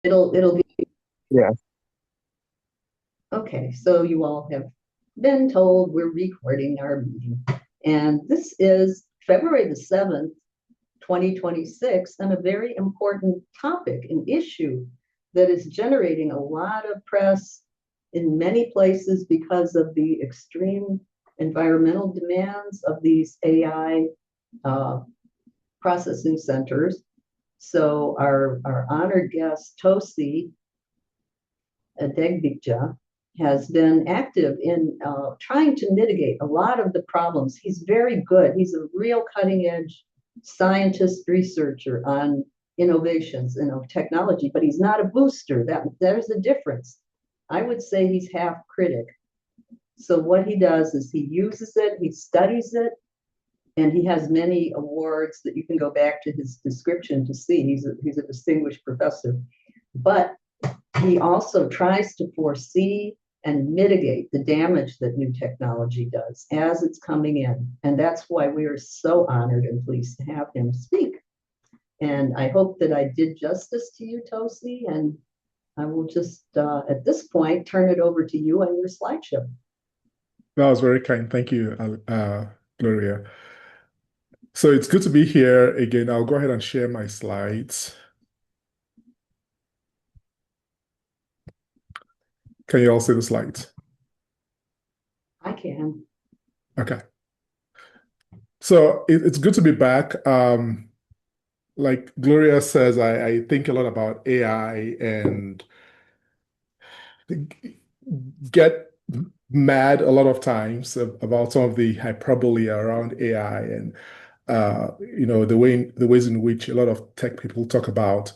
It'll be Yeah. okay. So you all have been told we're recording our meeting. And this is February the 7th, 2026, and a very important topic, an issue that is generating a lot of press in many places because of the extreme environmental demands of these AI uh, processing centers. So our honored guest, Tosi Adegbija, has been active in trying to mitigate a lot of the problems. He's very good. He's a real cutting edge scientist researcher on innovations and of technology, but he's not a booster. There's a difference. I would say he's half critic. So what he does is he uses it, he studies it, and he has many awards that you can go back to his description to see. He's a distinguished professor. But he also tries to foresee and mitigate the damage that new technology does as it's coming in. And that's why we are so honored and pleased to have him speak. And I hope that I did justice to you, Tosi. And I will just, at this point, turn it over to you and your slideshow. That was very kind. Thank you, Gloria. So it's good to be here again. I'll go ahead and share my slides. Can you all see the slides? I can. Okay. So it's good to be back. Like Gloria says, I think a lot about AI and get mad a lot of times about some of the hyperbole around AI and the ways in which a lot of tech people talk about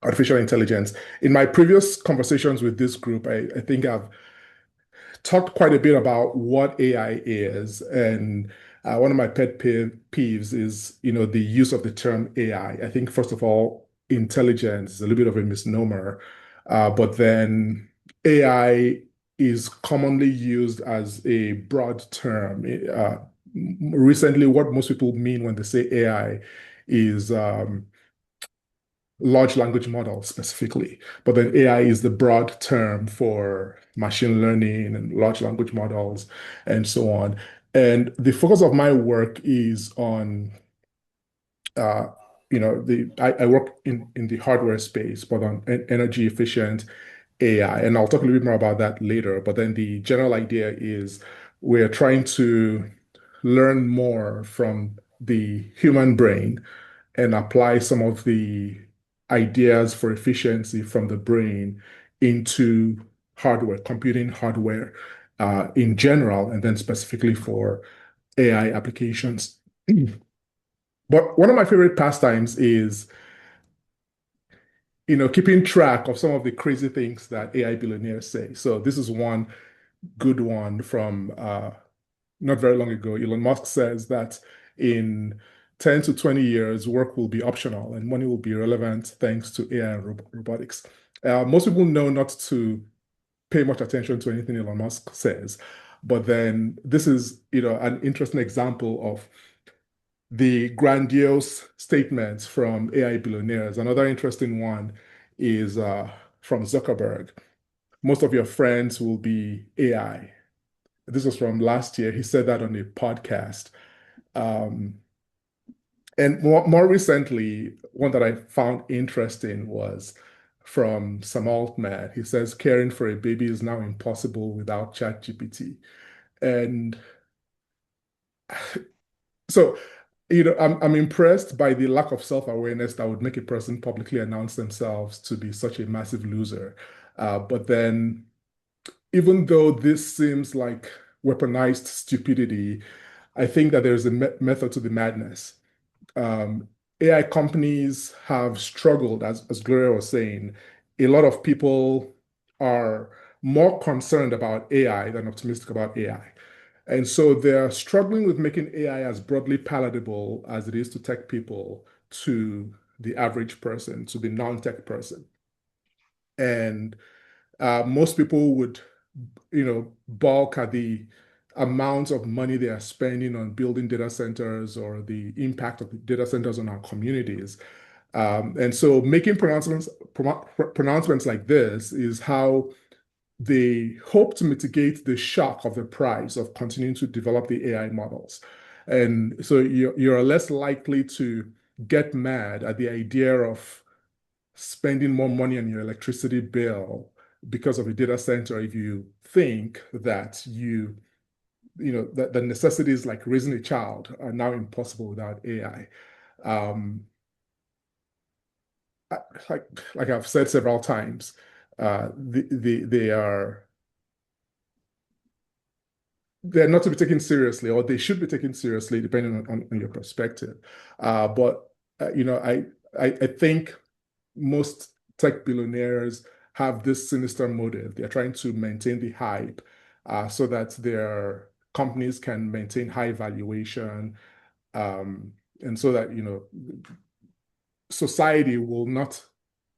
artificial intelligence. In my previous conversations with this group, I think I've talked quite a bit about what AI is. And one of my peeves is, the use of the term AI. I think, first of all, intelligence is a little bit of a misnomer. But then AI is commonly used as a broad term. Recently, what most people mean when they say AI is large language models specifically, but then AI is the broad term for machine learning and large language models and so on. And the focus of my work is on, uh, I work in the hardware space, but on energy efficient AI. And I'll talk a little bit more about that later. But then the general idea is we're trying to learn more from the human brain and apply some of the ideas for efficiency from the brain into hardware, computing hardware in general, and then specifically for AI applications. But one of my favorite pastimes is, keeping track of some of the crazy things that AI billionaires say. So this is one good one from not very long ago. Elon Musk says that in 10 to 20 years, work will be optional and money will be relevant thanks to AI and robotics. Most people know not to pay much attention to anything Elon Musk says, but then this is, an interesting example of the grandiose statements from AI billionaires. Another interesting one is from Zuckerberg. Most of your friends will be AI. This was from last year. He said that on a podcast. Um, and more recently, one that I found interesting was from some Altman. He says caring for a baby is now impossible without ChatGPT. And so, I'm impressed by the lack of self-awareness that would make a person publicly announce themselves to be such a massive loser. But then, even though this seems like weaponized stupidity, I think that there's a method to the madness. Um, AI companies have struggled, as Gloria was saying. A lot of people are more concerned about AI than optimistic about AI. And so they're struggling with making AI as broadly palatable as it is to tech people, to the average person, to the non-tech person. And most people would, balk at the amount of money they are spending on building data centers or the impact of the data centers on our communities. And so making pronouncements like this is how they hope to mitigate the shock of the price of continuing to develop the AI models. And so you're less likely to get mad at the idea of spending more money on your electricity bill because of a data center if you think that that the necessities like raising a child are now impossible without AI. Um, like I've said several times, they're not to be taken seriously, or they should be taken seriously, depending on your perspective. But I think most tech billionaires have this sinister motive. They're trying to maintain the hype, so that their companies can maintain high valuation, and so that society will not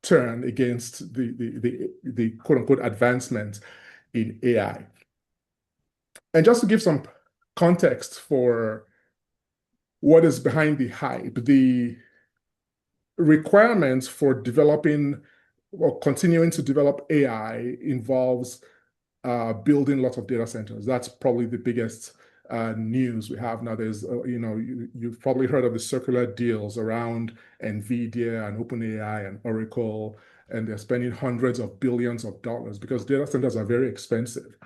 turn against the quote unquote advancement in AI. And just to give some context for what is behind the hype, the requirements for developing or continuing to develop AI involves building lots of data centers. That's probably the biggest news we have now. There's, you've probably heard of the circular deals around NVIDIA and OpenAI and Oracle, and they're spending hundreds of billions of dollars because data centers are very expensive.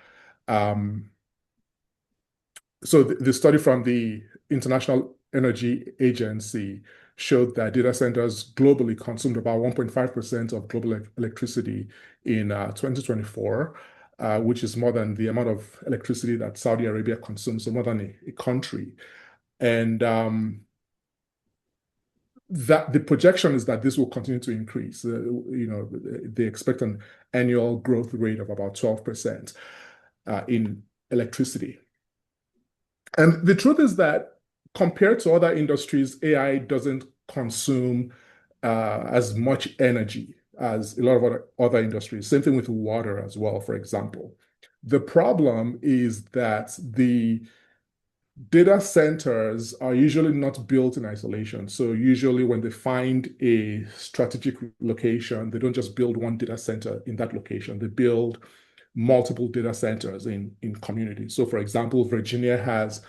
So the study from the International Energy Agency showed that data centers globally consumed about 1.5% of global electricity in 2024, which is more than the amount of electricity that Saudi Arabia consumes, so more than a country. And that the projection is that this will continue to increase. They expect an annual growth rate of about 12% in electricity. And the truth is that compared to other industries, AI doesn't consume as much energy as a lot of other industries. Same thing with water as well, for example. The problem is that the data centers are usually not built in isolation. So usually when they find a strategic location, they don't just build one data center in that location. They build multiple data centers in communities. So for example, Virginia has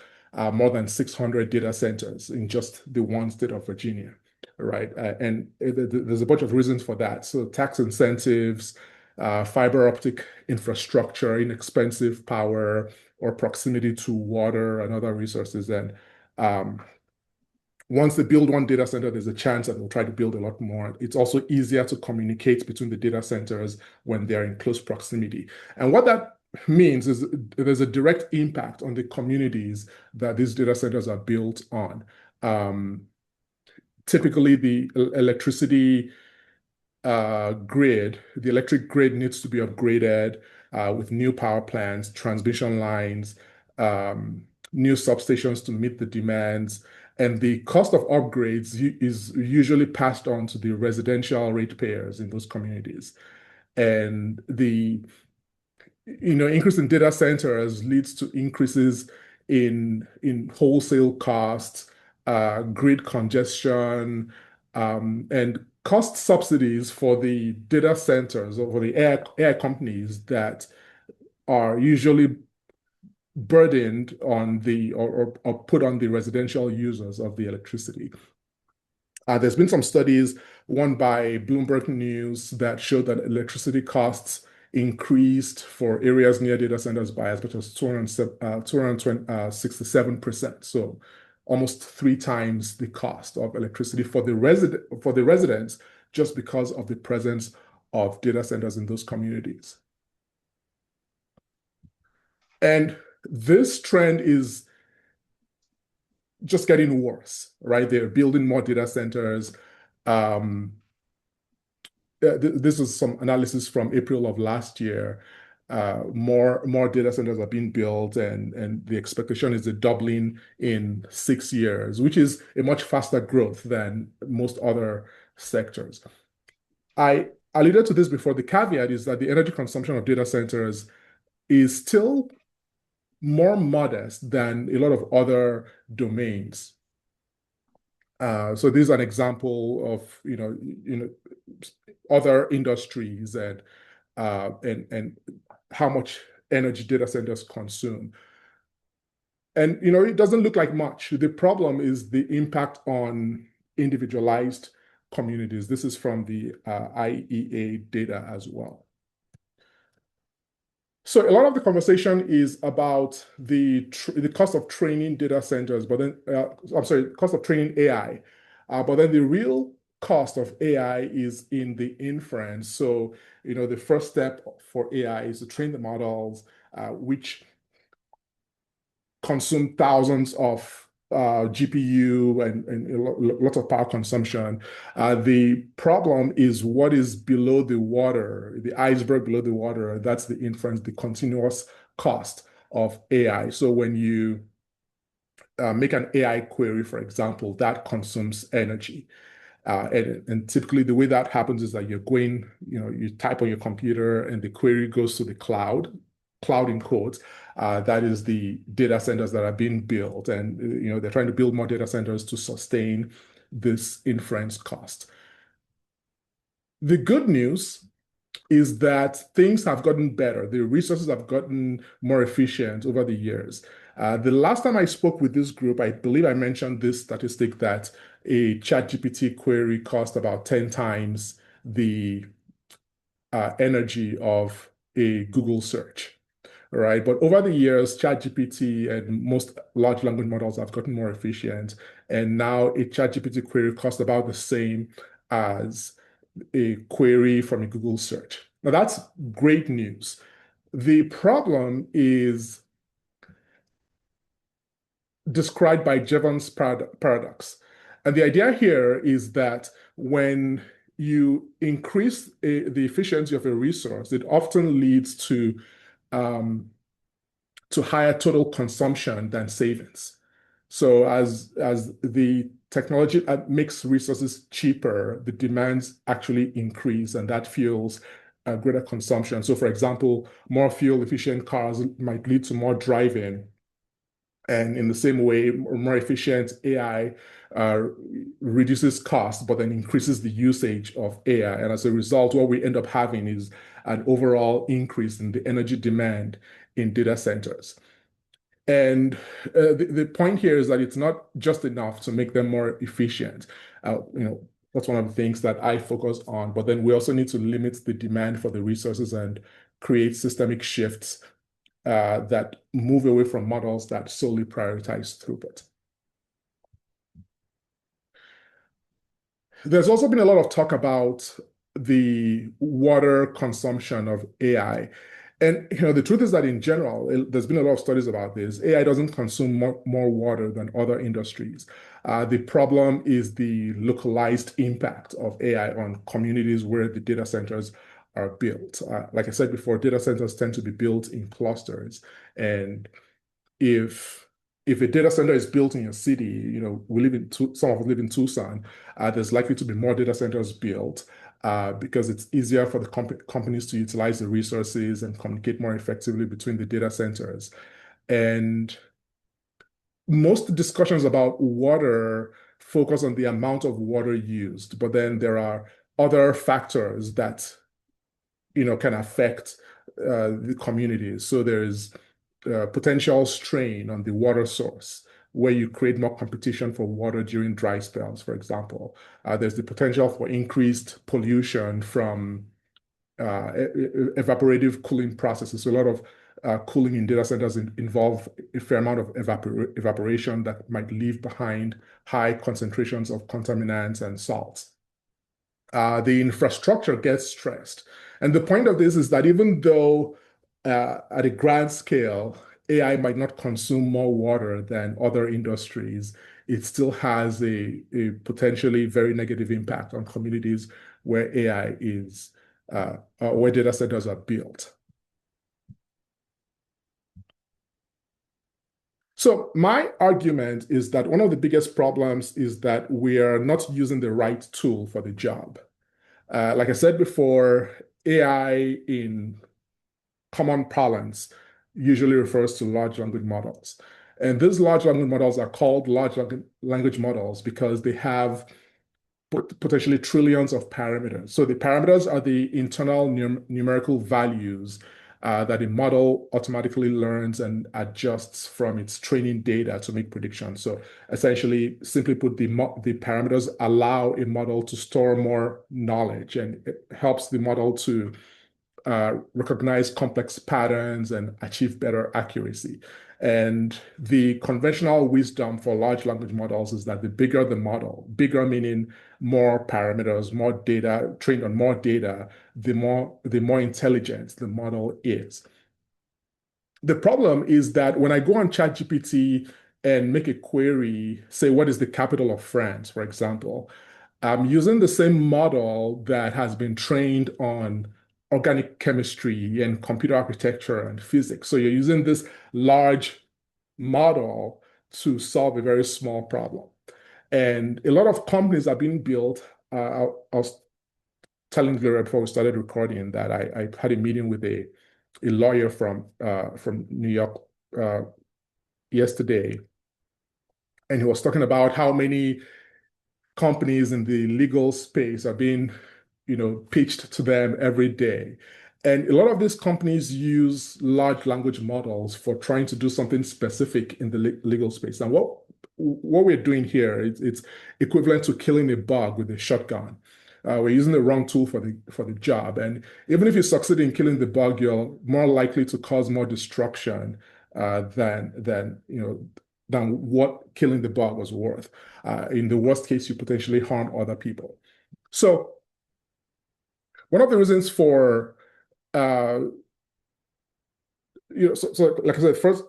more than 600 data centers in just the one state of Virginia, right? And there's a bunch of reasons for that. So tax incentives, fiber optic infrastructure, inexpensive power, or proximity to water and other resources. And once they build one data center, there's a chance that they'll try to build a lot more. It's also easier to communicate between the data centers when they're in close proximity. And what that means is there's a direct impact on the communities that these data centers are built on. Typically, the electricity grid, the electric grid needs to be upgraded with new power plants, transmission lines, new substations to meet the demands. And the cost of upgrades is usually passed on to the residential ratepayers in those communities. And the increase in data centers leads to increases in wholesale costs, grid congestion, and cost subsidies for the data centers or for the AI companies that are usually burdened on or put on the residential users of the electricity. There's been some studies, one by Bloomberg News, that showed that electricity costs increased for areas near data centers by as much as 267%. So almost 3 times the cost of electricity for the residents just because of the presence of data centers in those communities. And this trend is just getting worse, right? They're building more data centers. This is some analysis from April of last year. More data centers are being built, and the expectation is a doubling in 6 years, which is a much faster growth than most other sectors. I alluded to this before. The caveat is that the energy consumption of data centers is still more modest than a lot of other domains. So this is an example of other industries and how much energy data centers consume. And it doesn't look like much. The problem is the impact on individualized communities. This is from the IEA data as well. So a lot of the conversation is about the cost of training data centers, but then I'm sorry, cost of training AI. But then the real cost of AI is in the inference. So the first step for AI is to train the models, which consume thousands of GPU and lots of power consumption. The problem is what is below the water, the iceberg below the water. That's the inference, the continuous cost of AI. So when you make an AI query, for example, that consumes energy. And typically the way that happens is that you type on your computer and the query goes to the cloud in quotes. That is the data centers that are being built. And, they're trying to build more data centers to sustain this inference cost. The good news is that things have gotten better. The resources have gotten more efficient over the years. The last time I spoke with this group, I believe I mentioned this statistic that a ChatGPT query cost about 10 times the energy of a Google search. Right. But over the years, ChatGPT and most large language models have gotten more efficient. And now a ChatGPT query costs about the same as a query from a Google search. Now, that's great news. The problem is described by Jevons paradox. And the idea here is that when you increase the efficiency of a resource, it often leads um, to higher total consumption than savings. So as the technology makes resources cheaper, the demands actually increase, and that fuels greater consumption. So, for example, more fuel efficient cars might lead to more driving. And in the same way, more efficient AI reduces cost, but then increases the usage of AI. And as a result, what we end up having is an overall increase in the energy demand in data centers. And the point here is that it's not just enough to make them more efficient. That's one of the things that I focus on. But then we also need to limit the demand for the resources and create systemic shifts that move away from models that solely prioritize throughput. There's also been a lot of talk about the water consumption of AI. And the truth is that in general, there's been a lot of studies about this. AI doesn't consume more water than other industries. The problem is the localized impact of AI on communities where the data centers are built. Like I said before, data centers tend to be built in clusters. And if a data center is built in your city, some of us live in Tucson, there's likely to be more data centers built because it's easier for the companies to utilize the resources and communicate more effectively between the data centers. And most discussions about water focus on the amount of water used, but then there are other factors that can affect the communities. So there's potential strain on the water source, where you create more competition for water during dry spells, for example. There's the potential for increased pollution from evaporative cooling processes. So a lot of cooling in data centers involve a fair amount of evaporation that might leave behind high concentrations of contaminants and salts. The infrastructure gets stressed. And the point of this is that even though at a grand scale, AI might not consume more water than other industries, it still has a potentially very negative impact on communities where AI is, where data centers are built. So my argument is that one of the biggest problems is that we are not using the right tool for the job. Like I said before, AI in common parlance usually refers to large language models. And these large language models are called large language models because they have potentially trillions of parameters. So the parameters are the internal numerical values that a model automatically learns and adjusts from its training data to make predictions. So essentially, simply put, the parameters allow a model to store more knowledge, and it helps the model to recognize complex patterns and achieve better accuracy. And the conventional wisdom for large language models is that the bigger the model, bigger meaning more parameters, more data, trained on more data, the more intelligent the model is. The problem is that when I go on ChatGPT and make a query, say, what is the capital of France, for example, I'm using the same model that has been trained on organic chemistry and computer architecture and physics. So you're using this large model to solve a very small problem. And a lot of companies are being built. I was telling Gloria before we started recording that I had a meeting with a lawyer from New York yesterday, and he was talking about how many companies in the legal space are being, pitched to them every day. And a lot of these companies use large language models for trying to do something specific in the legal space. And what we're doing here, it's equivalent to killing a bug with a shotgun. We're using the wrong tool for the job. And even if you succeed in killing the bug, you're more likely to cause more destruction than what killing the bug was worth. In the worst case, you potentially harm other people. So one of the reasons for so like I said, first,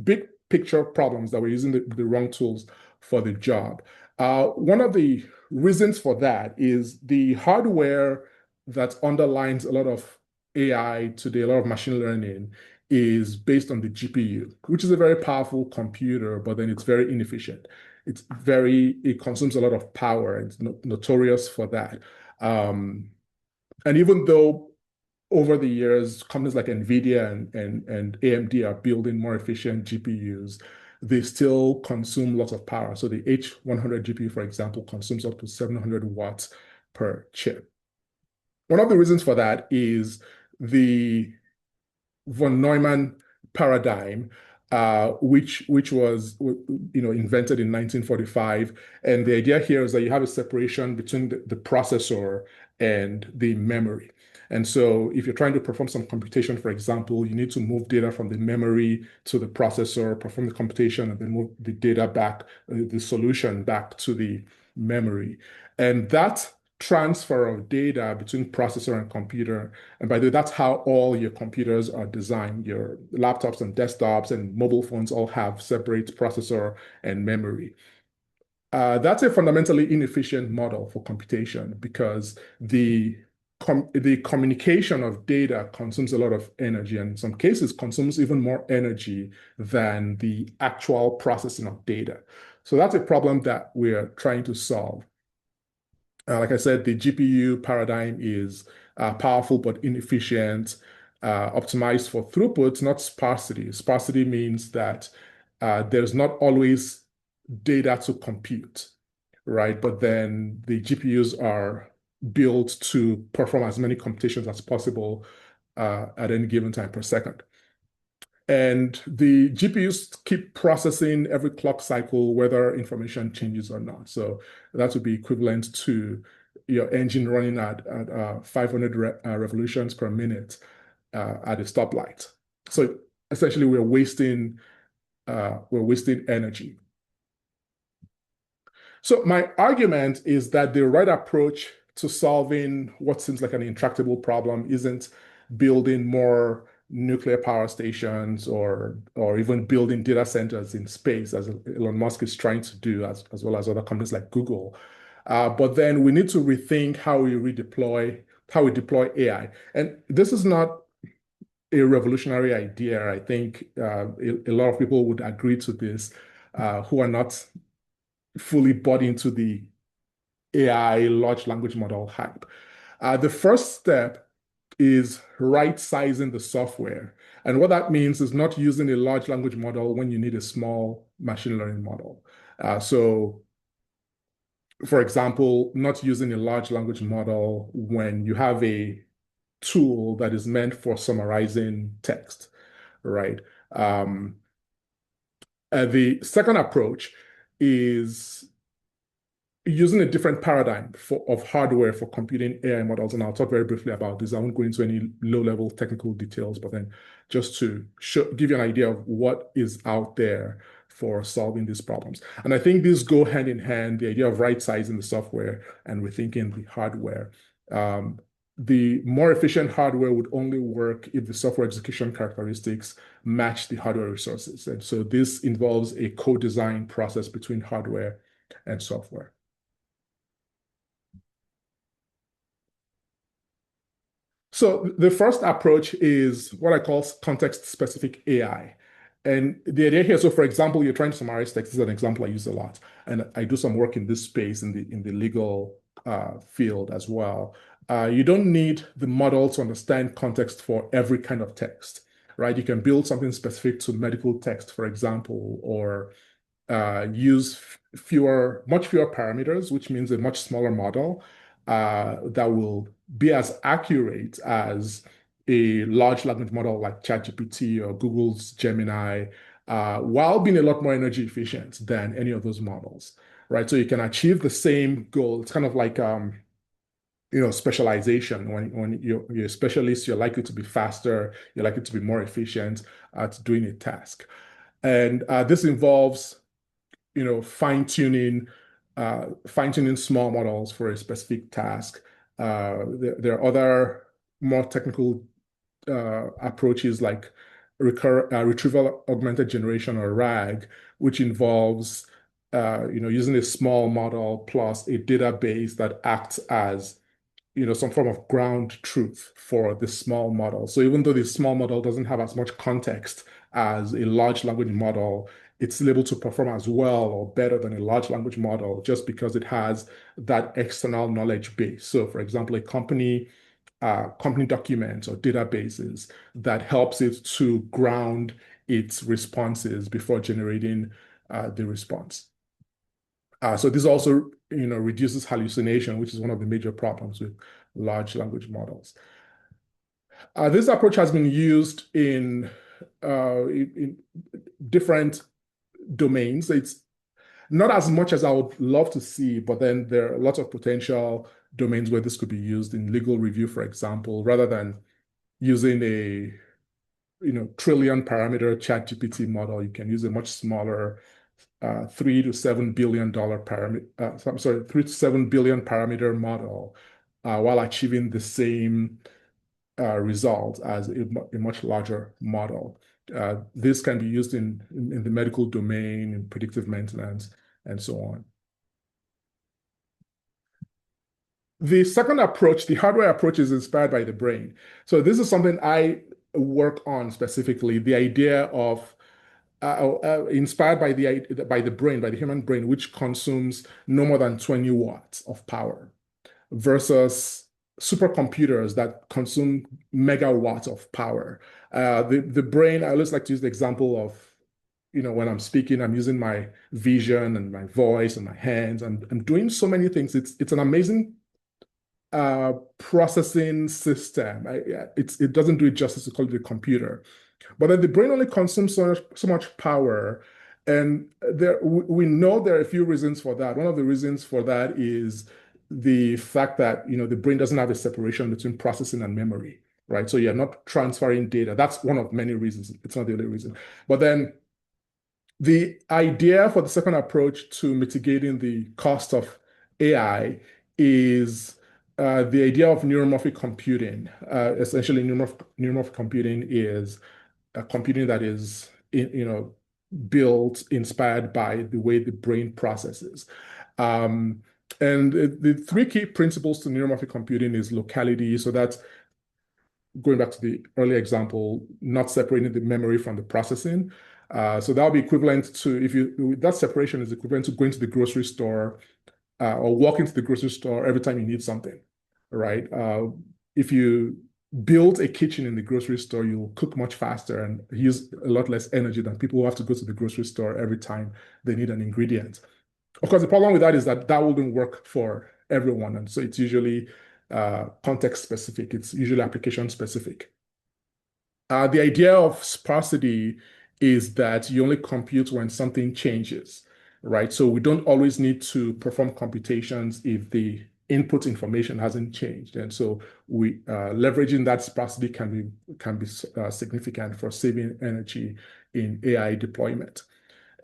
big picture problems that we're using the wrong tools for the job. One of the reasons for that is the hardware that underlines a lot of AI today, a lot of machine learning, is based on the GPU, which is a very powerful computer, but then it's very inefficient. It consumes a lot of power. It's notorious for that. And even though over the years, companies like NVIDIA and AMD are building more efficient GPUs, they still consume lots of power. So the H100 GPU, for example, consumes up to 700 watts per chip. One of the reasons for that is the von Neumann paradigm, which was invented in 1945. And the idea here is that you have a separation between the processor and the memory. And so if you're trying to perform some computation, for example, you need to move data from the memory to the processor, perform the computation, and then move the data back, the solution back to the memory. And that transfer of data between processor and computer, and by the way, that's how all your computers are designed. Your laptops and desktops and mobile phones all have separate processor and memory. That's a fundamentally inefficient model for computation because the communication of data consumes a lot of energy, and in some cases consumes even more energy than the actual processing of data. So that's a problem that we're trying to solve. Like I said, the GPU paradigm is powerful but inefficient, optimized for throughput, not sparsity. Sparsity means that there's not always data to compute, right? But then the GPUs are built to perform as many computations as possible at any given time per second. And the GPUs keep processing every clock cycle, whether information changes or not. So that would be equivalent to your engine running at 500 revolutions per minute at a stoplight. So essentially, we're wasting energy. So my argument is that the right approach to solving what seems like an intractable problem isn't building more nuclear power stations or even building data centers in space, as Elon Musk is trying to do, as well as other companies like Google. But then we need to rethink how we deploy AI. And this is not a revolutionary idea. I think a lot of people would agree to this who are not fully bought into the AI large language model hype. The first step is right sizing the software. And what that means is not using a large language model when you need a small machine learning model. So, for example, not using a large language model when you have a tool that is meant for summarizing text, right? The second approach is using a different paradigm of hardware for computing AI models. And I'll talk very briefly about this. I won't go into any low-level technical details, but then just to give you an idea of what is out there for solving these problems. And I think these go hand in hand, the idea of right-sizing the software and rethinking the hardware. The more efficient hardware would only work if the software execution characteristics match the hardware resources. And so this involves a co-design process between hardware and software. So the first approach is what I call context-specific AI. And the idea here, so for example, you're trying to summarize text. This is an example I use a lot. And I do some work in this space in the legal field as well. You don't need the model to understand context for every kind of text, right? You can build something specific to medical text, for example, or use much fewer parameters, which means a much smaller model that will be as accurate as a large language model like ChatGPT or Google's Gemini, while being a lot more energy efficient than any of those models, right? So you can achieve the same goal. It's kind of like specialization. When you're a specialist, you're likely to be faster, you're likely to be more efficient at doing a task. And this involves fine-tuning small models for a specific task. There are other more technical approaches like retrieval augmented generation, or RAG, which involves using a small model plus a database that acts as some form of ground truth for the small model. So even though the small model doesn't have as much context as a large language model, it's able to perform as well or better than a large language model just because it has that external knowledge base. So for example, a company documents or databases that helps it to ground its responses before generating the response. So this also, reduces hallucination, which is one of the major problems with large language models. This approach has been used in different domains. It's not as much as I would love to see, but then there are lots of potential domains where this could be used in legal review, for example, rather than using a trillion parameter ChatGPT model. You can use a much smaller $3 to $7 billion parameter, 3 to 7 billion parameter model while achieving the same result as a much larger model. This can be used in the medical domain, in predictive maintenance, and so on. The second approach, the hardware approach, is inspired by the brain. So this is something I work on specifically, the idea of inspired by the brain, by the human brain, which consumes no more than 20 watts of power, versus supercomputers that consume megawatts of power. The brain, I always like to use the example of, when I'm speaking, I'm using my vision and my voice and my hands, and I'm doing so many things. It's an amazing processing system. It doesn't do it justice to call it a computer. But then the brain only consumes so much power. And we know there are a few reasons for that. One of the reasons for that is the fact that the brain doesn't have a separation between processing and memory, right? So you're not transferring data. That's one of many reasons. It's not the only reason. But then the idea for the second approach to mitigating the cost of AI is the idea of neuromorphic computing. Essentially, neuromorphic computing is computing that is built, inspired by the way the brain processes. And the three key principles to neuromorphic computing is locality. So that's going back to the earlier example, not separating the memory from the processing. So that'll be equivalent to, that separation is equivalent to going to the grocery store or walking to the grocery store every time you need something, right? If you build a kitchen in the grocery store, you'll cook much faster and use a lot less energy than people who have to go to the grocery store every time they need an ingredient. Of course, the problem with that is that that wouldn't work for everyone. And so it's usually context specific, it's usually application specific. The idea of sparsity is that you only compute when something changes, right? So we don't always need to perform computations if the input information hasn't changed. And so we leveraging that sparsity can be significant for saving energy in AI deployment.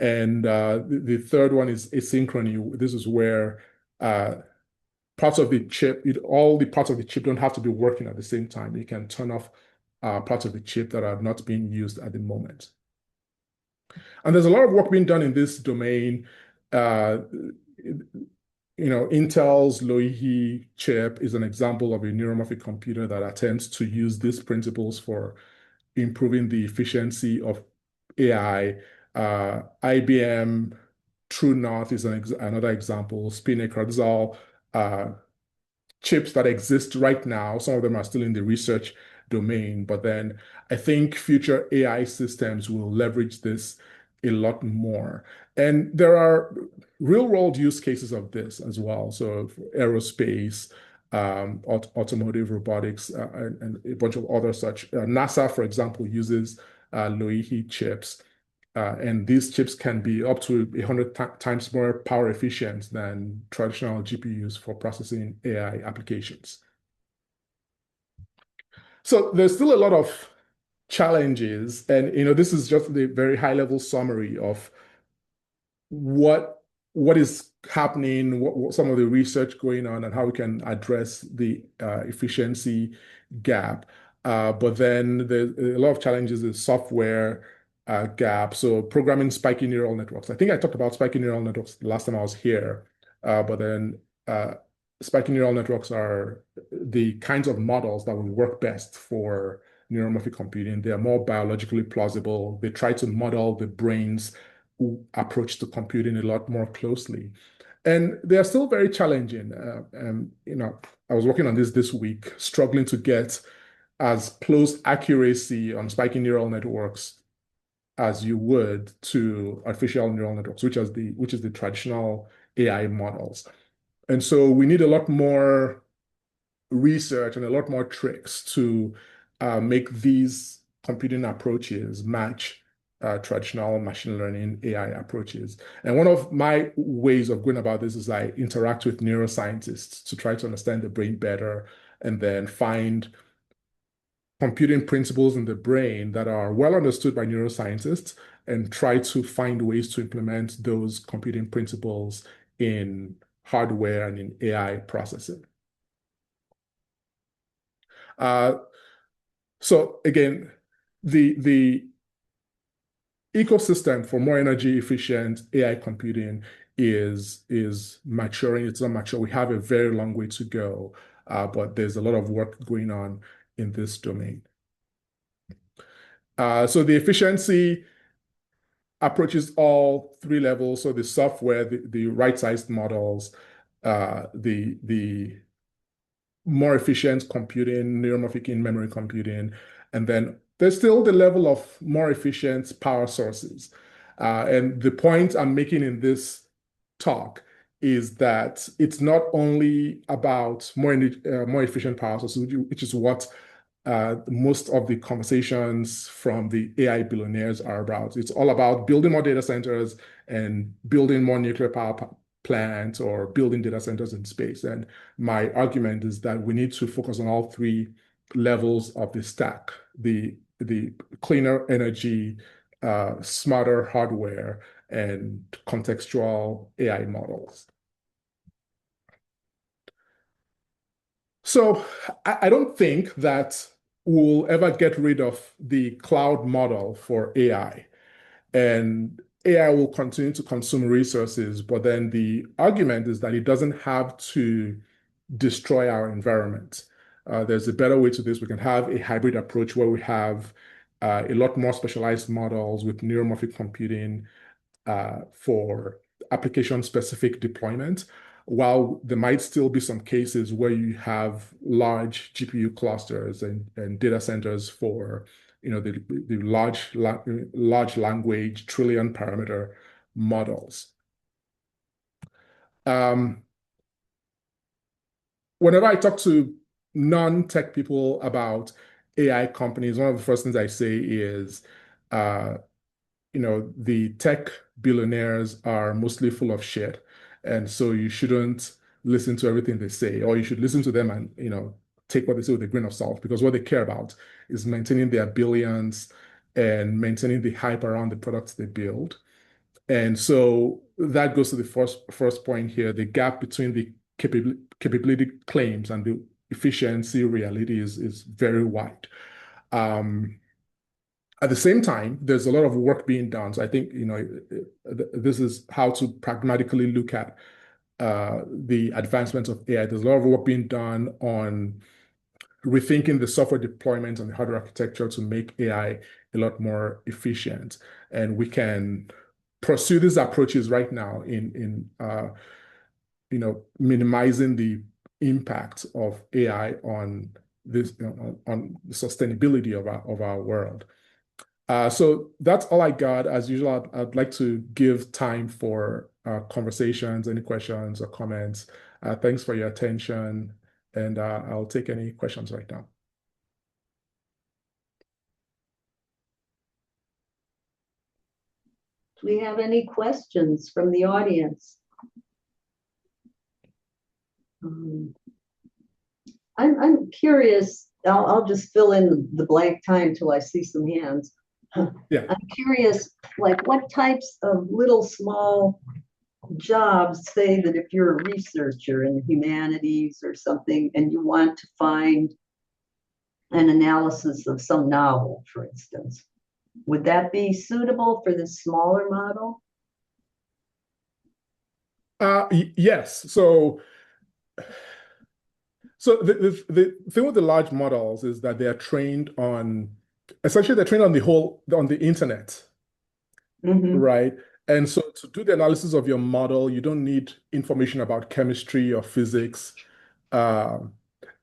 And the third one is asynchrony. This is where parts of the chip, all the parts of the chip don't have to be working at the same time. You can turn off parts of the chip that are not being used at the moment. And there's a lot of work being done in this domain. Intel's Loihi chip is an example of a neuromorphic computer that attempts to use these principles for improving the efficiency of AI. IBM True North is another example. Spinnaker, these are all chips that exist right now. Some of them are still in the research domain, but then I think future AI systems will leverage this a lot more. And there are real world use cases of this as well. So aerospace, automotive robotics, and a bunch of other such. NASA, for example, uses Loihi chips. And these chips can be up to 100 times more power efficient than traditional GPUs for processing AI applications. So there's still a lot of challenges, and this is just the very high level summary of what is happening, what some of the research going on, and how we can address the efficiency gap. But then there's a lot of challenges, the software gap. So programming spiky neural networks. I think I talked about spiky neural networks the last time I was here, but then spiky neural networks are the kinds of models that will work best for neuromorphic computing. They are more biologically plausible. They try to model the brain's approach to computing a lot more closely. And they are still very challenging. I was working on this week, struggling to get as close accuracy on spiky neural networks as you would to artificial neural networks, which is the traditional AI models. And so we need a lot more research and a lot more tricks to make these computing approaches match traditional machine learning AI approaches. And one of my ways of going about this is I interact with neuroscientists to try to understand the brain better and then find computing principles in the brain that are well understood by neuroscientists and try to find ways to implement those computing principles in hardware and in AI processing. So again, the ecosystem for more energy efficient AI computing is maturing. It's not mature. We have a very long way to go, but there's a lot of work going on in this domain. So the efficiency approaches all three levels. So the software, the right-sized models, the more efficient computing, neuromorphic in-memory computing, and then there's still the level of more efficient power sources. And the point I'm making in this talk is that it's not only about more efficient power sources, which is what most of the conversations from the AI billionaires are about. It's all about building more data centers and building more nuclear power plants or building data centers in space. And my argument is that we need to focus on all three levels of the stack, the cleaner energy, smarter hardware, and contextual AI models. So I don't think that we'll ever get rid of the cloud model for AI. And AI will continue to consume resources, but then the argument is that it doesn't have to destroy our environment. There's a better way to this. We can have a hybrid approach where we have a lot more specialized models with neuromorphic computing for application-specific deployment. while there might still be some cases where you have large GPU clusters and data centers for, the large language trillion parameter models. Whenever I talk to non-tech people about AI companies, one of the first things I say is, uh, the tech billionaires are mostly full of shit. And so you shouldn't listen to everything they say, or you should listen to them and, take what they say with a grain of salt, because what they care about is maintaining their billions and maintaining the hype around the products they build. And so that goes to the first point here. The gap between the capability claims and the efficiency reality is very wide. At the same time, there's a lot of work being done. So I think, this is how to pragmatically look at the advancements of AI. There's a lot of work being done on rethinking the software deployment and the hardware architecture to make AI a lot more efficient. And we can pursue these approaches right now in minimizing the impact of AI on this, on the sustainability of our world. So that's all I got. As usual, I'd like to give time for conversations, any questions or comments. Thanks for your attention, and I'll take any questions right now. Do we have any questions from the audience? I'm curious. I'll just fill in the blank time till I see some hands. Yeah. I'm curious, like what types of little small jobs, say that if you're a researcher in the humanities or something and you want to find an analysis of some novel, for instance, would that be suitable for this smaller model? Yes. So the thing with the large models is that they are trained on, essentially they're trained on the internet, right? And so to do the analysis of your model, you don't need information about chemistry or physics, uh,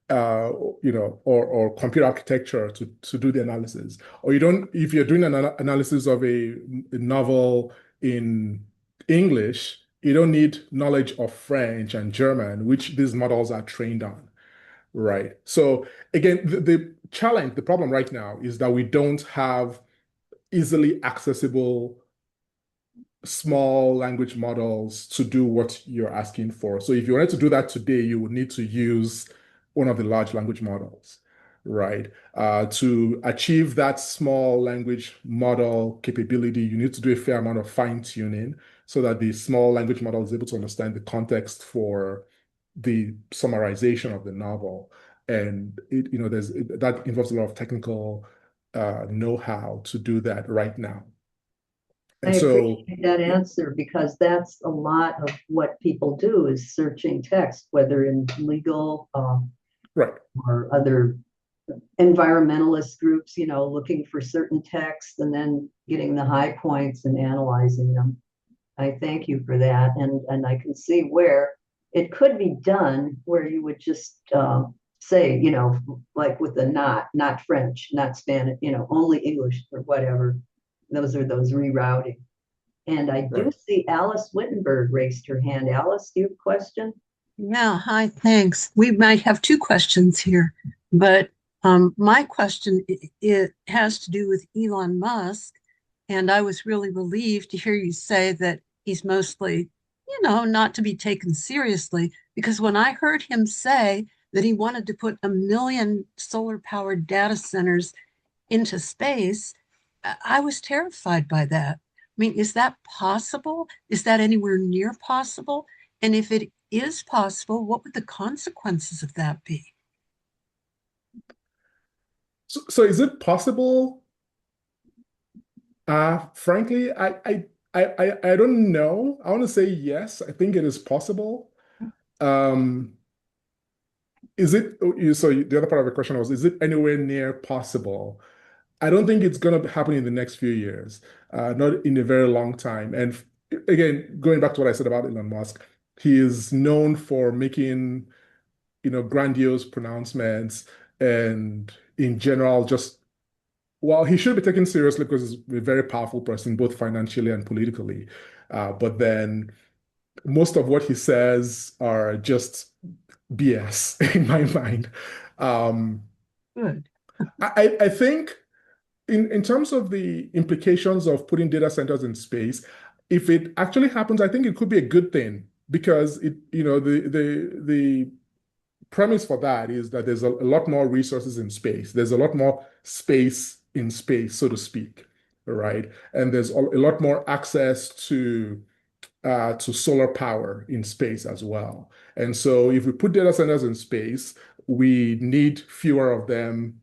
or computer architecture to do the analysis. Or you don't, if you're doing an analysis of a novel in English, you don't need knowledge of French and German, which these models are trained on. Right. So again, the challenge, the problem right now is that we don't have easily accessible small language models to do what you're asking for. So if you wanted to do that today, you would need to use one of the large language models, right? To achieve that small language model capability, you need to do a fair amount of fine tuning so that the small language model is able to understand the context for the summarization of the novel. And that involves a lot of technical know-how to do that right now. I appreciate that answer, because that's a lot of what people do is searching text, whether in legal right, or other environmentalist groups, looking for certain texts and then getting the high points and analyzing them. I thank you for that. And I can see where it could be done, where you would just say, like with the not French, not Spanish, only English or whatever. Those are those rerouting. And I do see Alice Wittenberg raised her hand. Alice, do you have a question? Yeah, hi, thanks. We might have two questions here, but my question, it has to do with Elon Musk, and I was really relieved to hear you say that he's mostly, not to be taken seriously, because when I heard him say that he wanted to put 1 million solar-powered data centers into space, I was terrified by that. I mean, is that possible? Is that anywhere near possible? And if it is possible, what would the consequences of that be? So is it possible? Frankly, I don't know. I want to say yes. I think it is possible. Is it, so the other part of the question was, is it anywhere near possible? I don't think it's going to happen in the next few years, not in a very long time. And again, going back to what I said about Elon Musk, he is known for making, grandiose pronouncements, and in general, just, well, he should be taken seriously because he's a very powerful person, both financially and politically. But then most of what he says are just BS in my mind. Um, Good. I think in terms of the implications of putting data centers in space, if it actually happens, I think it could be a good thing because the premise for that is that there's a lot more resources in space. There's a lot more space in space, so to speak, right? And there's a lot more access to solar power in space as well. And so if we put data centers in space, we need fewer of them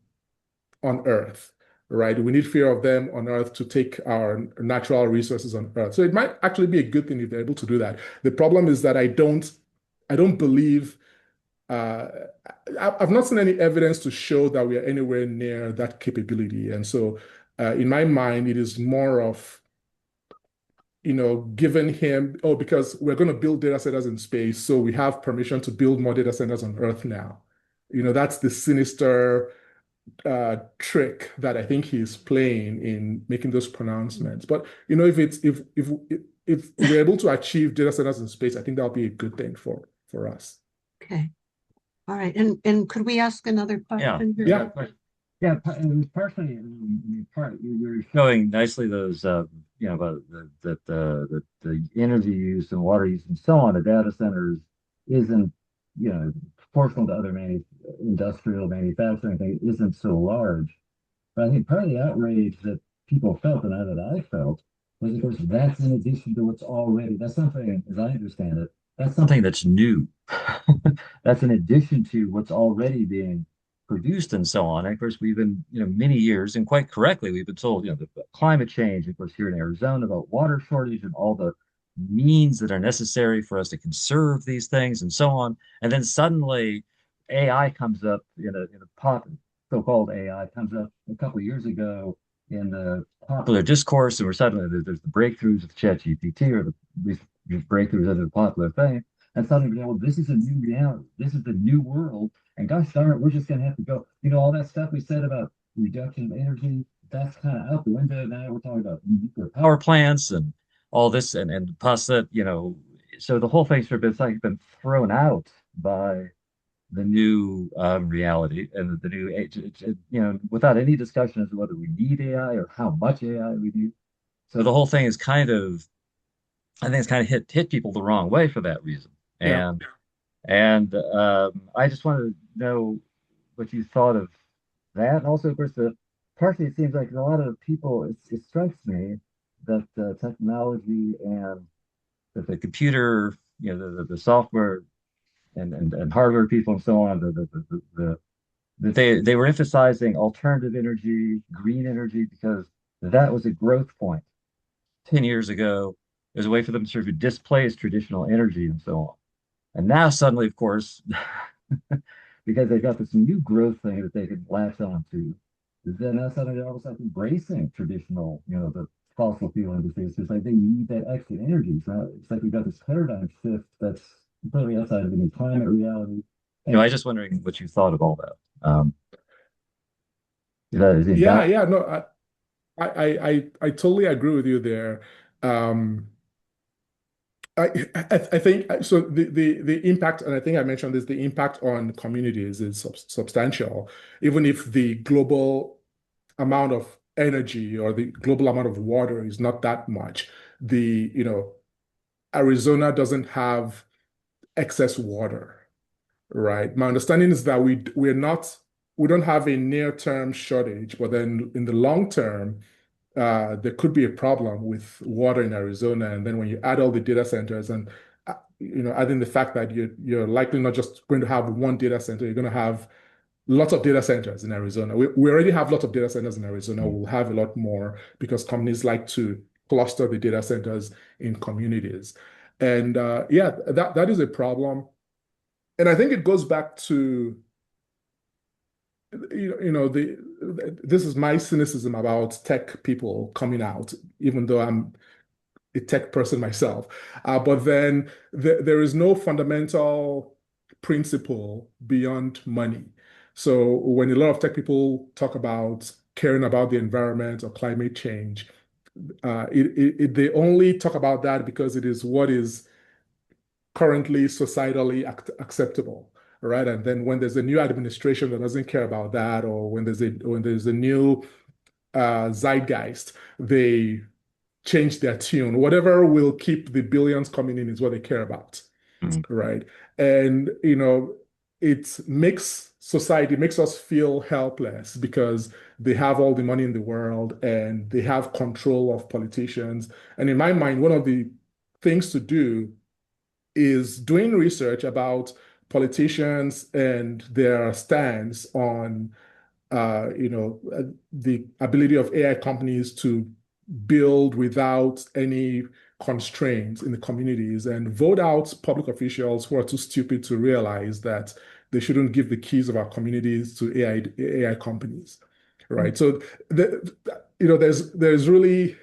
on Earth, right? We need fewer of them on Earth to take our natural resources on Earth. So it might actually be a good thing if they're able to do that. The problem is that I don't believe I've not seen any evidence to show that we are anywhere near that capability. And so, in my mind, it is more of, giving him, oh, because we're going to build data centers in space, so we have permission to build more data centers on Earth now. That's the sinister trick that I think he's playing in making those pronouncements. But if we're able to achieve data centers in space, I think that'll be a good thing for us. Okay. All right. And could we ask another question here? Yeah. Yeah, it was partially you were showing nicely those about the energy use and water use and so on. The data centers isn't proportional to other industrial manufacturing thing isn't so large. But I think part of the outrage that people felt and that I felt was, of course, that's in addition to what's already. That's something, as I understand it, that's something that's new. That's in addition to what's already being produced and so on. And of course, we've been, many years, and quite correctly, we've been told, the climate change, of course, here in Arizona, about water shortage and all the means that are necessary for us to conserve these things and so on. And then suddenly AI comes up in a pop, so-called AI comes up a couple of years ago in the popular discourse, and we're suddenly there's the breakthroughs of ChatGPT or these breakthroughs of the popular thing. And suddenly, this is a new reality. This is the new world. And gosh darn it, we're just going to have to go. All that stuff we said about reduction of energy, that's kind of out the window now. We're talking about nuclear power plants and all this, and plus that, so the whole thing's sort of been thrown out by the new reality and the new age, without any discussion as to whether we need AI or how much AI we need. So the whole thing is I think it's kind of hit people the wrong way for that reason. Yeah. And I just wanted to know what you thought of that. And also, of course, partially it seems like a lot of people, it strikes me that technology and that the computer, the software and hardware people and so on, that they were emphasizing alternative energy, green energy, because that was a growth point 10 years ago. There's a way for them to sort of displace traditional energy and so on. And now suddenly, of course, because they've got this new growth thing that they can latch on to, then now suddenly they're almost like embracing traditional, the fossil fuel industry. It's just like they need that extra energy. So it's like we've got this paradigm shift that's completely outside of any climate reality. I was just wondering what you thought of all that. Yeah, no, I totally agree with you there. I think so. The impact, and I think I mentioned this, the impact on communities is substantial, even if the global amount of energy or the global amount of water is not that much. Arizona doesn't have excess water, right? My understanding is that we don't have a near-term shortage, but then in the long term, there could be a problem with water in Arizona. And then when you add all the data centers and adding the fact that you're likely not just going to have one data center, you're going to have lots of data centers in Arizona. We already have lots of data centers in Arizona. We'll have a lot more because companies like to cluster the data centers in communities. And yeah, that is a problem. And I think it goes back to this is my cynicism about tech people coming out, even though I'm a tech person myself. But then there is no fundamental principle beyond money. So when a lot of tech people talk about caring about the environment or climate change, they only talk about that because it is what is currently societally acceptable, right? And then when there's a new administration that doesn't care about that, or when there's a new zeitgeist, they change their tune. Whatever will keep the billions coming in is what they care about, right? And it makes us feel helpless because they have all the money in the world and they have control of politicians. And in my mind, one of the things to do is doing research about politicians and their stance on the ability of AI companies to build without any constraints in the communities and vote out public officials who are too stupid to realize that they shouldn't give the keys of our communities to AI companies, right? So there's really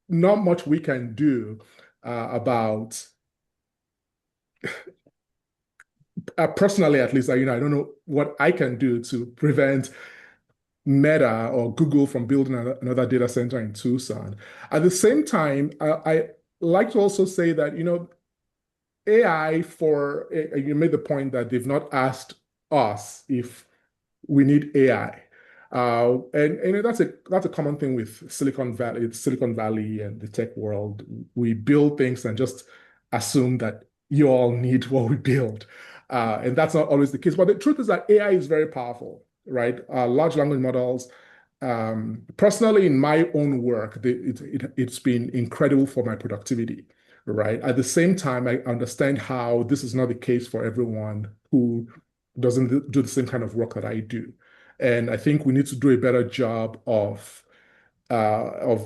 not much we can do about personally, at least, I don't know what I can do to prevent Meta or Google from building another data center in Tucson. At the same time, I like to also say that, AI you made the point that they've not asked us if we need AI. And that's a common thing with Silicon Valley and the tech world. We build things and just assume that you all need what we build. And that's not always the case. But the truth is that AI is very powerful, right? Large language models. Personally, in my own work, it's been incredible for my productivity, right? At the same time, I understand how this is not the case for everyone who doesn't do the same kind of work that I do. And I think we need to do a better job of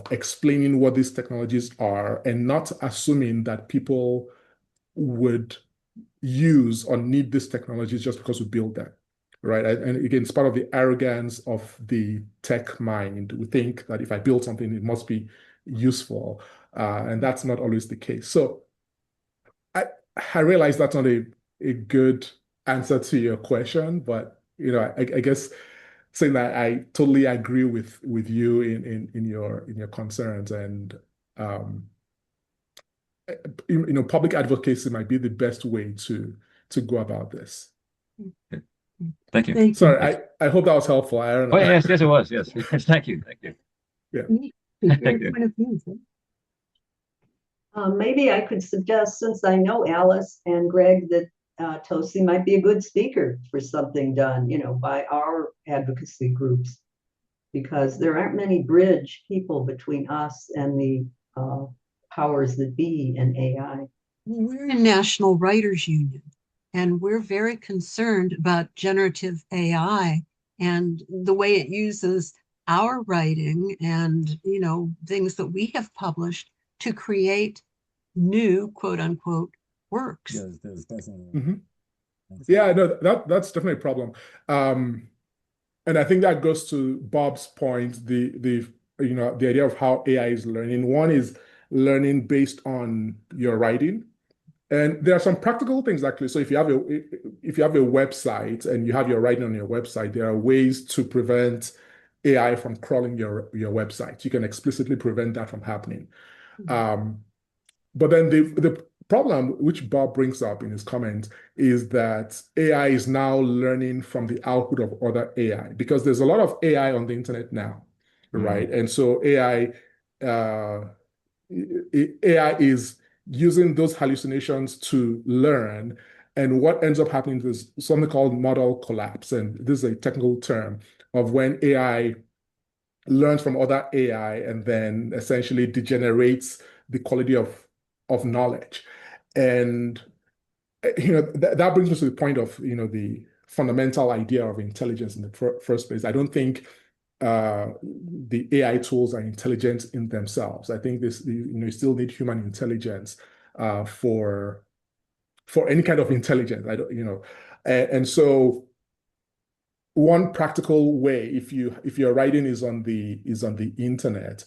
explaining what these technologies are and not assuming that people would use or need these technologies just because we build them, right? And again, it's part of the arrogance of the tech mind. We think that if I build something, it must be useful, and that's not always the case. So I realize that's not a good answer to your question, but I guess saying that I totally agree with you in your concerns, and public advocacy might be the best way to go about this. Thank you. Thank you. Sorry, I hope that was helpful. I don't know. Oh, yes, it was. Yes. Thank you. Yeah. Thank you. Maybe I could suggest, since I know Alice and Greg, that Tosi might be a good speaker for something done, by our advocacy groups, because there aren't many bridge people between us and the powers that be in AI. We're in National Writers Union, and we're very concerned about generative AI and the way it uses our writing and, things that we have published to create new, quote unquote, works. Yes, there's definitely. Mm-hmm. Yeah, no, that's definitely a problem. And I think that goes to Bob's point, the idea of how AI is learning. One is learning based on your writing. And there are some practical things actually. So if you have a website and you have your writing on your website, there are ways to prevent AI from crawling your website. You can explicitly prevent that from happening. But then the problem, which Bob brings up in his comments, is that AI is now learning from the output of other AI, because there's a lot of AI on the internet now, right? And so AI is using those hallucinations to learn. And what ends up happening is something called model collapse. And this is a technical term of when AI learns from other AI and then essentially degenerates the quality of knowledge. And that brings us to the point of the fundamental idea of intelligence in the first place. I don't think the AI tools are intelligent in themselves. I think you still need human intelligence for any kind of intelligence. And so one practical way, if your writing is on the internet,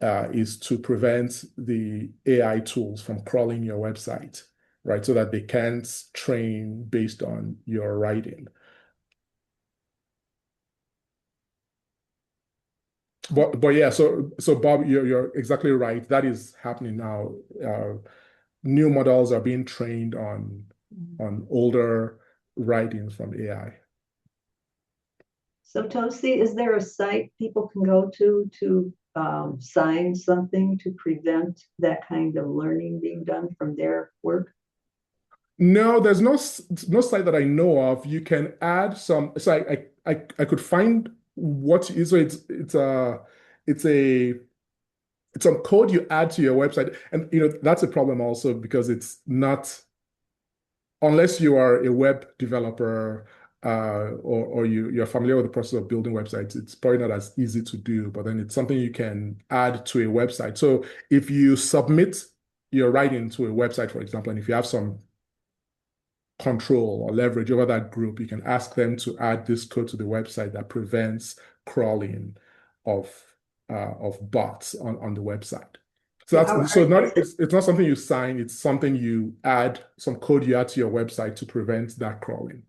is to prevent the AI tools from crawling your website, right? So that they can't train based on your writing. But yeah, so Bob, you're exactly right. That is happening now. New models are being trained on older writings from AI. So Tosi, is there a site people can go to sign something to prevent that kind of learning being done from their work? No, there's no site that I know of. You can add some. So I could find what is. So it's some code you add to your website, and that's a problem also because it's not, unless you are a web developer or you're familiar with the process of building websites, it's probably not as easy to do, but then it's something you can add to a website. So if you submit your writing to a website, for example, and if you have some control or leverage over that group, you can ask them to add this code to the website that prevents crawling of bots on the website. So it's not something you sign, it's something you add, some code you add to your website to prevent that crawling.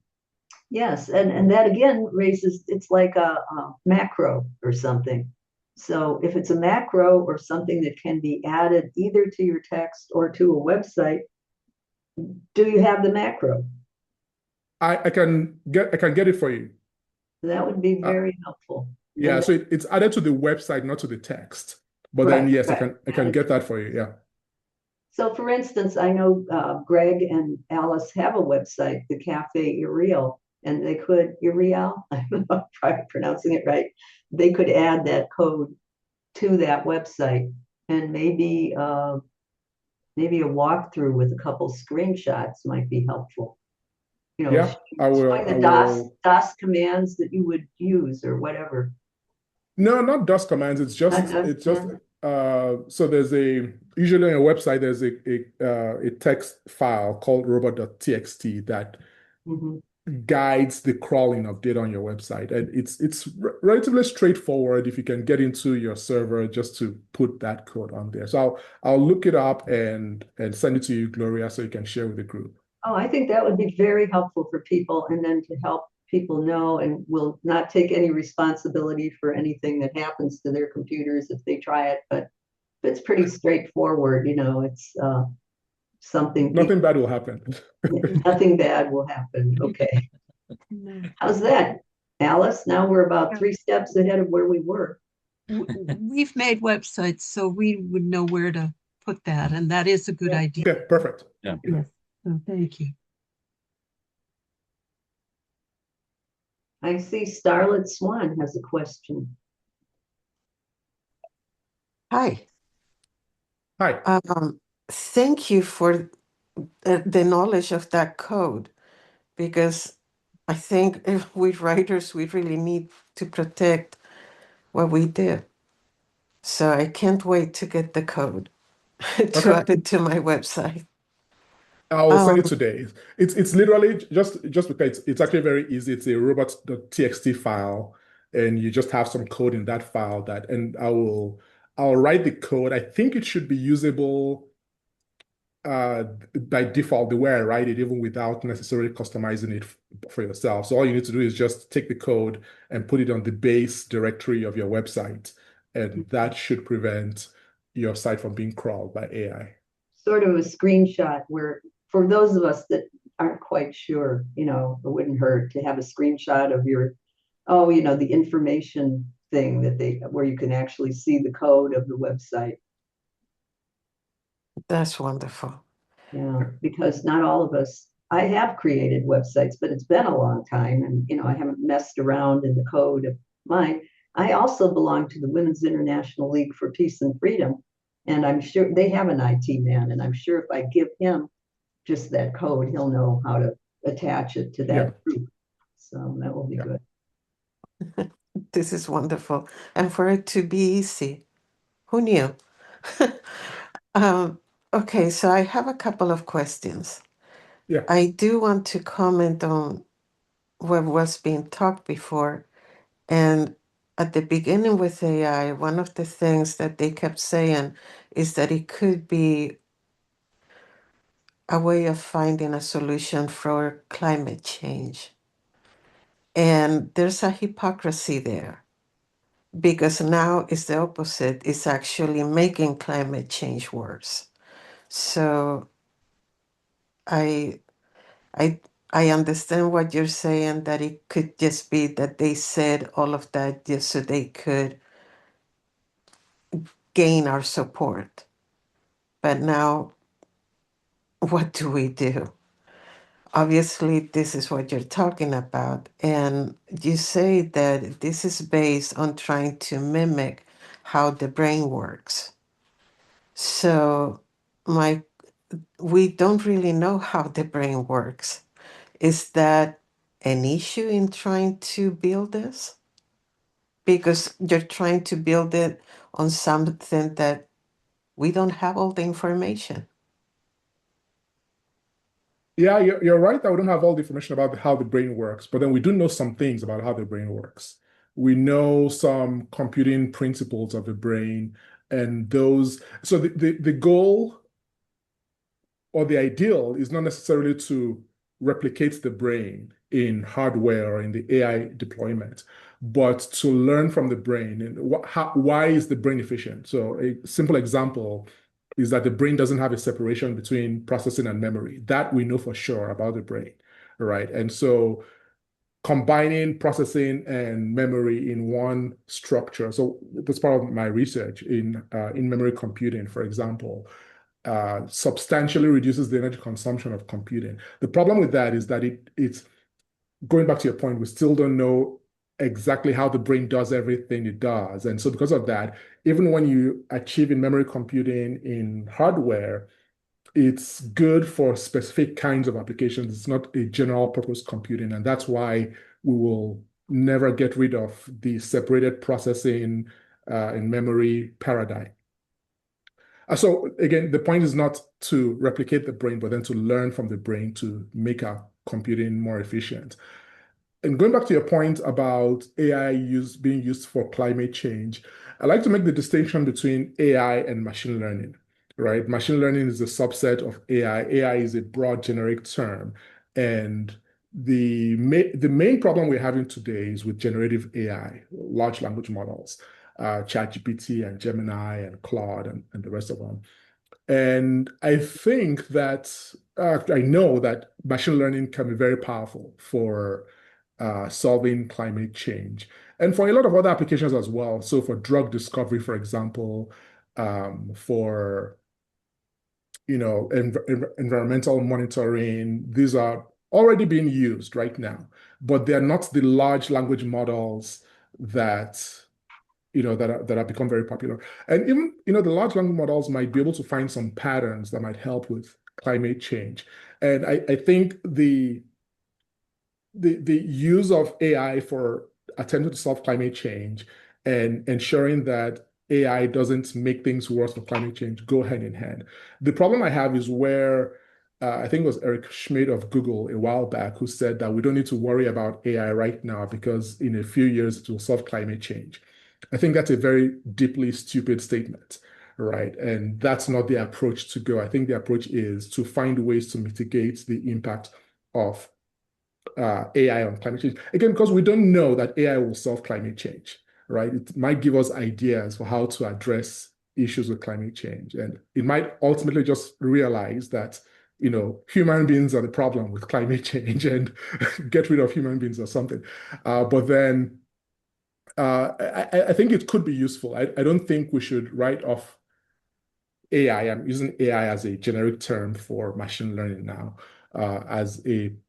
Yes, and that again raises, it's like a macro or something. So if it's a macro or something that can be added either to your text or to a website, do you have the macro? I can get it for you. That would be very helpful. Yeah, And so it's added to the website, not to the text. But then yes, right. I can get that for you. Yeah. So for instance, I know Greg and Alice have a website, the Cafe Uriel, and they could, Uriel, I don't know if I'm probably pronouncing it right. They could add that code to that website, and maybe a walkthrough with a couple screenshots might be helpful. Yeah, I showing the DOS commands that you would use or whatever. No, not DOS commands. It's just so there's usually on a website there's a text file called robot.txt that guides the crawling of data on your website, and it's relatively straightforward if you can get into your server just to put that code on there. So I'll look it up and send it to you, Gloria, so you can share with the group. Oh, I think that would be very helpful for people, and then to help people know, and will not take any responsibility for anything that happens to their computers if they try it. But it's pretty straightforward, it's something. Nothing bad will happen. Nothing bad will happen. Okay. How's that, Alice? Now we're about 3 steps ahead of where we were. We've made websites, so we would know where to put that, and that is a good idea. Okay, perfect. Yeah. Yes. So thank you. I see Starlet Swan has a question. Hi. Hi. Thank you for the knowledge of that code, because I think if we writers, we really need to protect what we do. So I can't wait to get the code to add it to my website. I'll send it today. It's literally just because it's actually very easy. It's a robot.txt file, and you just have some code in that file and I'll write the code. I think it should be usable by default the way I write it, even without necessarily customizing it for yourself. So all you need to do is just take the code and put it on the base directory of your website, and that should prevent your site from being crawled by AI. Sort of a screenshot where, for those of us that aren't quite sure, it wouldn't hurt to have a screenshot of your, the information thing where you can actually see the code of the website. That's wonderful. Yeah, because not all of us, I have created websites, but it's been a long time, and I haven't messed around in the code of mine. I also belong to the Women's International League for Peace and Freedom, and I'm sure they have an IT man, and I'm sure if I give him just that code, he'll know how to attach it to that group. So that will be good. This is wonderful. And for it to be easy, who knew? Okay, so I have a couple of questions. Yeah. I do want to comment on what was being talked before. And at the beginning with AI, one of the things that they kept saying is that it could be a way of finding a solution for climate change. And there's a hypocrisy there because now it's the opposite. It's actually making climate change worse. So I I I understand what you're saying, that it could just be that they said all of that just so they could gain our support. But now, what do we do? Obviously, this is what you're talking about. And you say that this is based on trying to mimic how the brain works. So, my we don't really know how the brain works. Is that an issue in trying to build this? Because you're trying to build it on something that we don't have all the information. Yeah, you're right that we don't have all the information about how the brain works, but then we do know some things about how the brain works. We know some computing principles of the brain, and those. So the goal or the ideal is not necessarily to replicate the brain in hardware or in the AI deployment, but to learn from the brain and why is the brain efficient? So a simple example is that the brain doesn't have a separation between processing and memory. That we know for sure about the brain, right? And so combining processing and memory in one structure. So that's part of my research in memory computing, for example, substantially reduces the energy consumption of computing. The problem with that is that it's going back to your point, we still don't know exactly how the brain does everything it does. And so because of that, even when you achieve in memory computing in hardware, it's good for specific kinds of applications. It's not a general purpose computing. And that's why we will never get rid of the separated processing in memory paradigm. So again, the point is not to replicate the brain, but then to learn from the brain to make our computing more efficient. And going back to your point about AI being used for climate change, I like to make the distinction between AI and machine learning, right? Machine learning is a subset of AI. AI is a broad generic term. And the main problem we're having today is with generative AI, large language models, ChatGPT and Gemini and Claude and the rest of them. And I think that I know that machine learning can be very powerful for solving climate change and for a lot of other applications as well. So for drug discovery, for example, for environmental monitoring, these are already being used right now, but they're not the large language models that that have become very popular. And even, the large language models might be able to find some patterns that might help with climate change. And I think the use of AI for attempting to solve climate change and ensuring that AI doesn't make things worse for climate change go hand in hand. The problem I have is where I think it was Eric Schmidt of Google a while back who said that we don't need to worry about AI right now because in a few years it will solve climate change. I think that's a very deeply stupid statement, right? And that's not the approach to go. I think the approach is to find ways to mitigate the impact of AI on climate change. Again, because we don't know that AI will solve climate change, right? It might give us ideas for how to address issues with climate change. And it might ultimately just realize that, human beings are the problem with climate change and get rid of human beings or something. But then I think it could be useful. I don't think we should write off AI. I'm using AI as a generic term for machine learning now, as an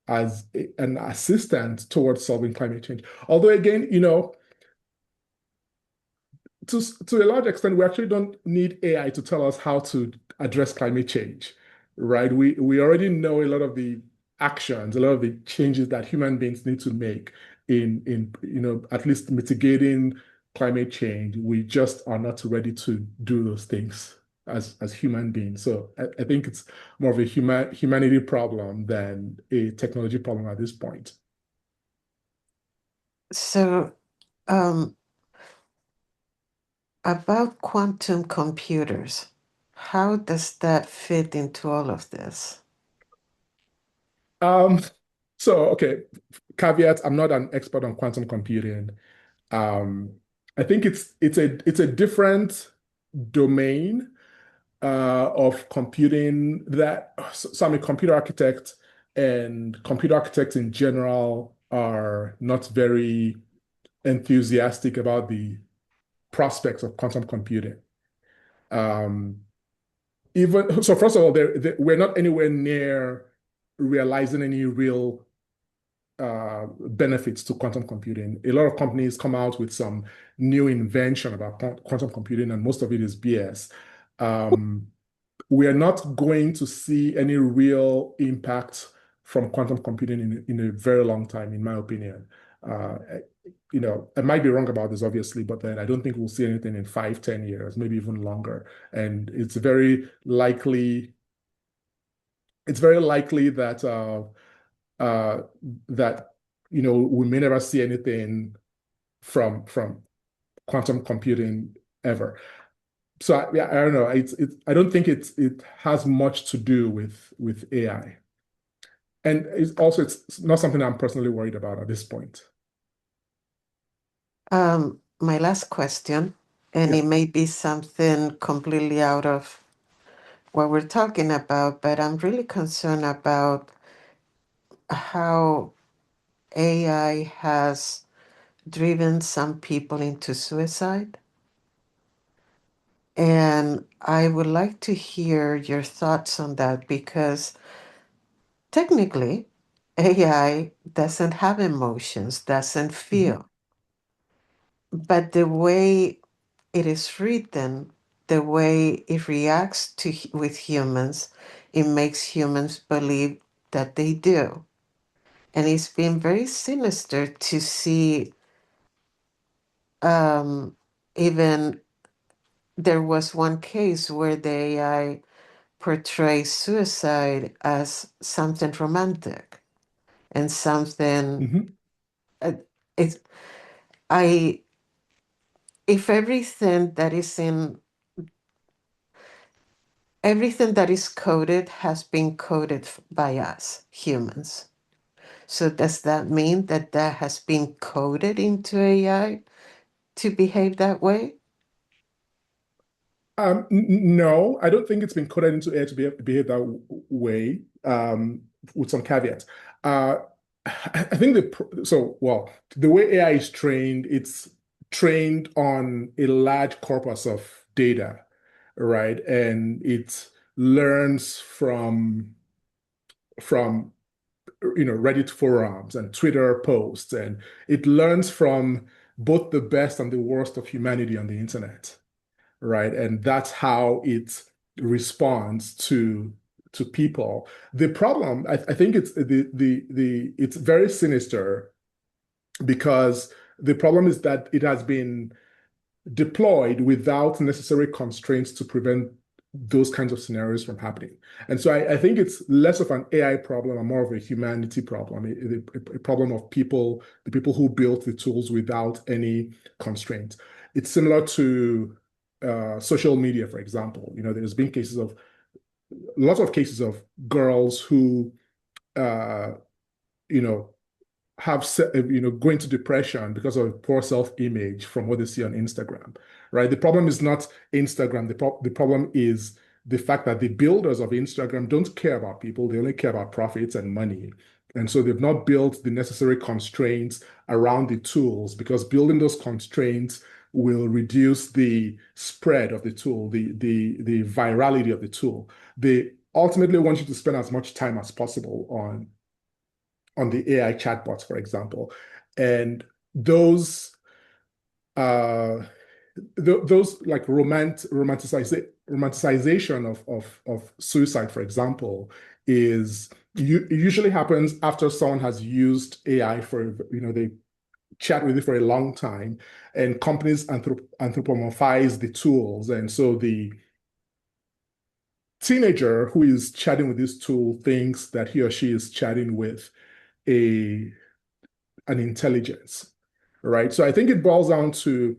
assistant towards solving climate change. Although again, to a large extent, we actually don't need AI to tell us how to address climate change, right? We already know a lot of the actions, a lot of the changes that human beings need to make in at least mitigating climate change. We just are not ready to do those things as human beings. So I think it's more of a humanity problem than a technology problem at this point. So About quantum computers, how does that fit into all of this? Okay, caveat, I'm not an expert on quantum computing. I think it's a different domain of computing that, so I'm a computer architect, and computer architects in general are not very enthusiastic about the prospects of quantum computing. Even so, first of all, we're not anywhere near realizing any real benefits to quantum computing. A lot of companies come out with some new invention about quantum computing, and most of it is BS. We are not going to see any real impact from quantum computing in a very long time, in my opinion. I might be wrong about this, obviously, but then I don't think we'll see anything in 5, 10 years, maybe even longer. And it's very likely that that we may never see anything from quantum computing ever. So I don't know. I don't think it has much to do with AI, and it's not something I'm personally worried about at this point. My last question, and Yeah. it may be something completely out of what we're talking about, but I'm really concerned about how AI has driven some people into suicide. And I would like to hear your thoughts on that because technically, AI doesn't have emotions, doesn't feel. But the way it is written, the way it reacts with humans, it makes humans believe that they do. And it's been very sinister to see even there was one case where the AI portrays suicide as something romantic and something Mm-hmm. it's I if everything that is coded has been coded by us humans. So does that mean that that has been coded into AI to behave that way? No, I don't think it's been coded into AI to behave that way, with some caveats. I think the way AI is trained, it's trained on a large corpus of data, right? And it learns from Reddit forums and Twitter posts, and it learns from both the best and the worst of humanity on the internet, right? And that's how it responds to people. The problem, I think it's very sinister because the problem is that it has been deployed without necessary constraints to prevent those kinds of scenarios from happening. And so I think it's less of an AI problem and more of a humanity problem, a problem of the people who built the tools without any constraints. It's similar to social media, for example. There's been lots of cases of girls who, uh, you know, go into depression because of poor self-image from what they see on Instagram, right? The problem is not Instagram. The problem is the fact that the builders of Instagram don't care about people. They only care about profits and money. And so they've not built the necessary constraints around the tools, because building those constraints will reduce the spread of the tool, the virality of the tool. They ultimately want you to spend as much time as possible on the AI chatbots, for example. And those like romanticization of suicide, for example, usually happens after someone has used AI they chat with it for a long time, and companies anthropomorphize the tools. And so the teenager who is chatting with this tool thinks that he or she is chatting with an intelligence. right? So I think it boils down to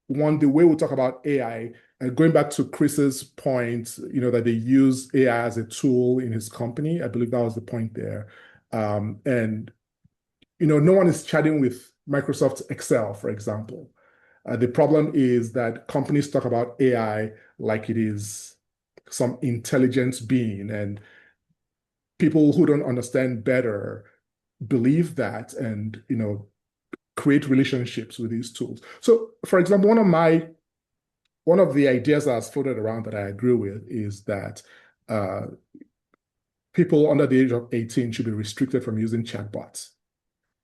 one, the way we talk about AI, and going back to Chris's point, that they use AI as a tool in his company. I believe that was the point there. And no one is chatting with Microsoft Excel, for example. The problem is that companies talk about AI like it is some intelligent being, and people who don't understand better believe that and create relationships with these tools. So, for example, one of the ideas that's floated around that I agree with is that people under the age of 18 should be restricted from using chatbots,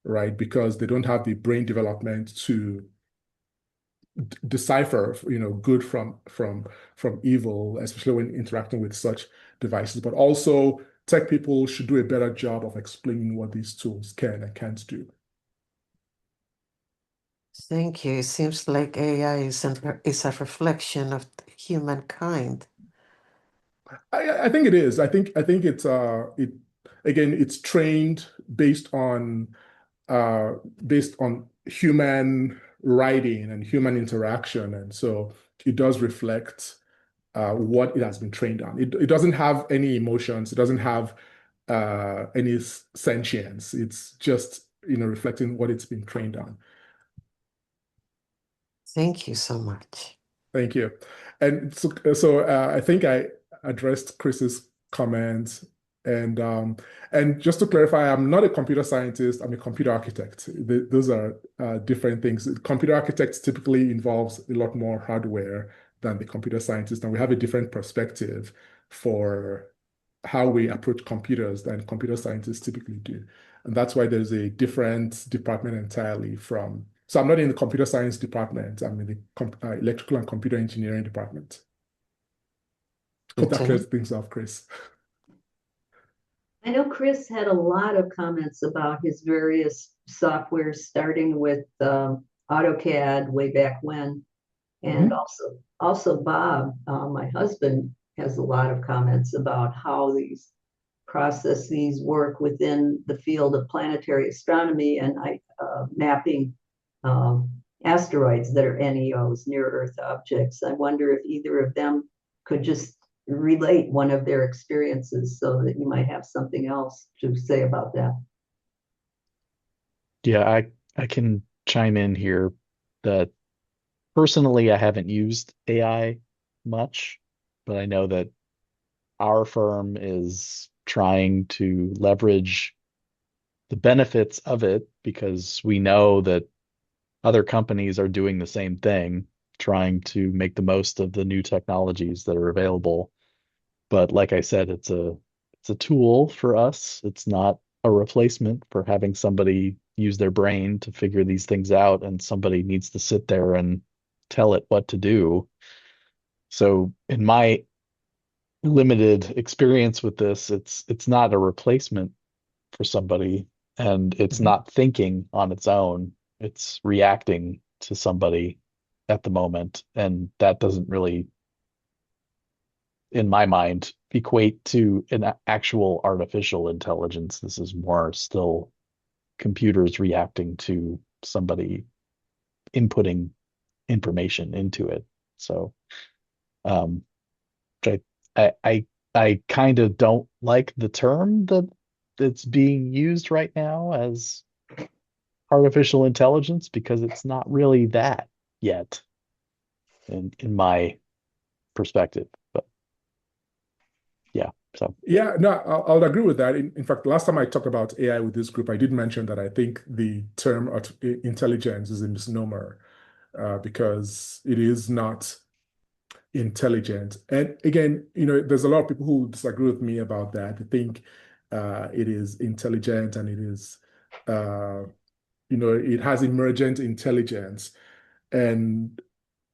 right? Because they don't have the brain development to decipher, good from evil, especially when interacting with such devices. But also, tech people should do a better job of explaining what these tools can and can't do. Thank you. It seems like AI is a reflection of humankind. I think it is. I think it's it's trained based on uh, based on human writing and human interaction, and so it does reflect what it has been trained on. It doesn't have any emotions. It doesn't have any sentience. It's just reflecting what it's been trained on. Thank you so much. Thank you. And so I think I addressed Chris's comments. And just to clarify, I'm not a computer scientist. I'm a computer architect. Those are different things. Computer architects typically involves a lot more hardware than the computer scientist, and we have a different perspective for how we approach computers than computer scientists typically do. And that's why there's a different department entirely from. So I'm not in the computer science department. I'm in the electrical and computer engineering department. Hope that clears things off, Chris. I know Chris had a lot of comments about his various softwares, starting with AutoCAD way back when. And also Bob, my husband, has a lot of comments about how these processes work within the field of planetary astronomy and mapping asteroids that are NEOs, near Earth objects. I wonder if either of them could just relate one of their experiences so that you might have something else to say about that. Yeah, I can chime in here that personally I haven't used AI much, but I know that our firm is trying to leverage the benefits of it because we know that other companies are doing the same thing, trying to make the most of the new technologies that are available. But like I said, it's a tool for us. It's not a replacement for having somebody use their brain to figure these things out, and somebody needs to sit there and tell it what to do. So in my limited experience with this, it's not a replacement for somebody, and it's not thinking on its own. It's reacting to somebody at the moment, and that doesn't really, in my mind, equate to an actual artificial intelligence. This is more still computers reacting to somebody inputting information into it. So um I I kind of don't like the term that's being used right now as artificial intelligence because it's not really that yet in my perspective. But yeah, so Yeah, no, I'll agree with that. In fact, last time I talked about AI with this group, I did mention that I think the term intelligence is a misnomer because it is not intelligent. And again, there's a lot of people who disagree with me about that. They think it is intelligent and it is, it has emergent intelligence, and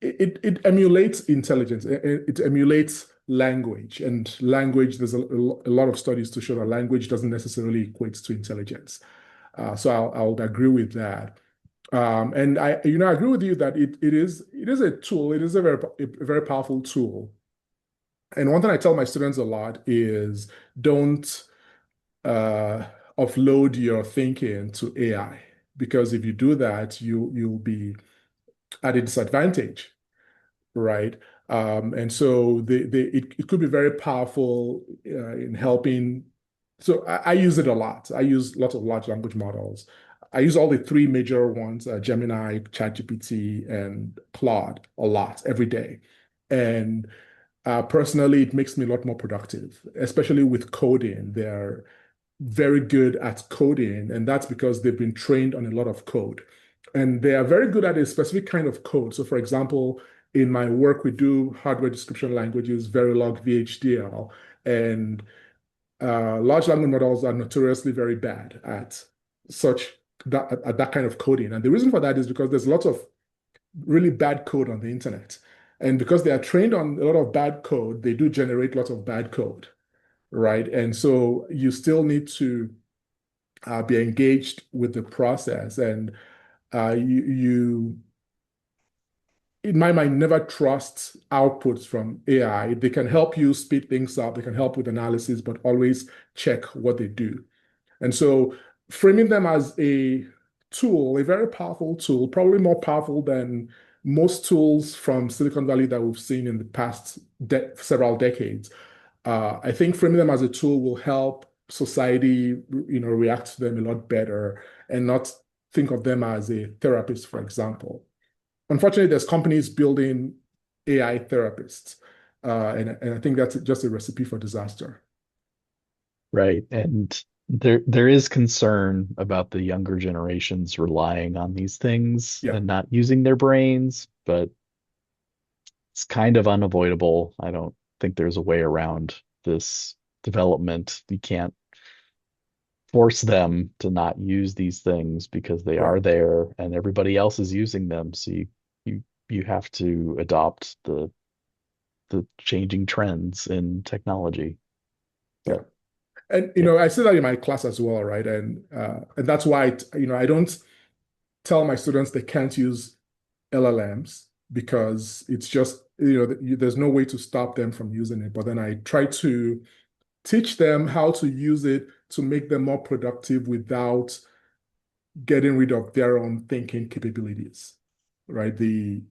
it emulates intelligence. It emulates language, and language. There's a lot of studies to show that language doesn't necessarily equate to intelligence. So I'll agree with that. And I agree with you that it is a tool. It is a very powerful tool. And one thing I tell my students a lot is don't offload your thinking to AI because if you do that, you'll be at a disadvantage, right? And so it could be very powerful in helping. So I use it a lot. I use lots of large language models. I use all the three major ones, Gemini, ChatGPT, and Claude a lot every day. And personally, it makes me a lot more productive, especially with coding. They're very good at coding, and that's because they've been trained on a lot of code. And they are very good at a specific kind of code. So, for example, in my work, we do hardware description languages, Verilog, VHDL, and large language models are notoriously very bad at that kind of coding. And the reason for that is because there's lots of really bad code on the internet. And because they are trained on a lot of bad code, they do generate lots of bad code, right? And so you still need to be engaged with the process. And you, in my mind, never trust outputs from AI. They can help you speed things up, they can help with analysis, but always check what they do. And so framing them as a tool, a very powerful tool, probably more powerful than most tools from Silicon Valley that we've seen in the past several decades. I think framing them as a tool will help society, react to them a lot better and not think of them as a therapist, for example. Unfortunately, there's companies building AI therapists, and I think that's just a recipe for disaster. Right. And there is concern about the younger generations relying on these things Yeah. and not using their brains, but it's kind of unavoidable. I don't think there's a way around this development. You can't force them to not use these things because they are Right. there and everybody else is using them. So you have to adopt the changing trends in technology. Yeah. And Yeah. I say that in my class as well, right? And that's why I don't tell my students they can't use LLMs because it's just there's no way to stop them from using it. But then I try to teach them how to use it to make them more productive without getting rid of their own thinking capabilities, right? The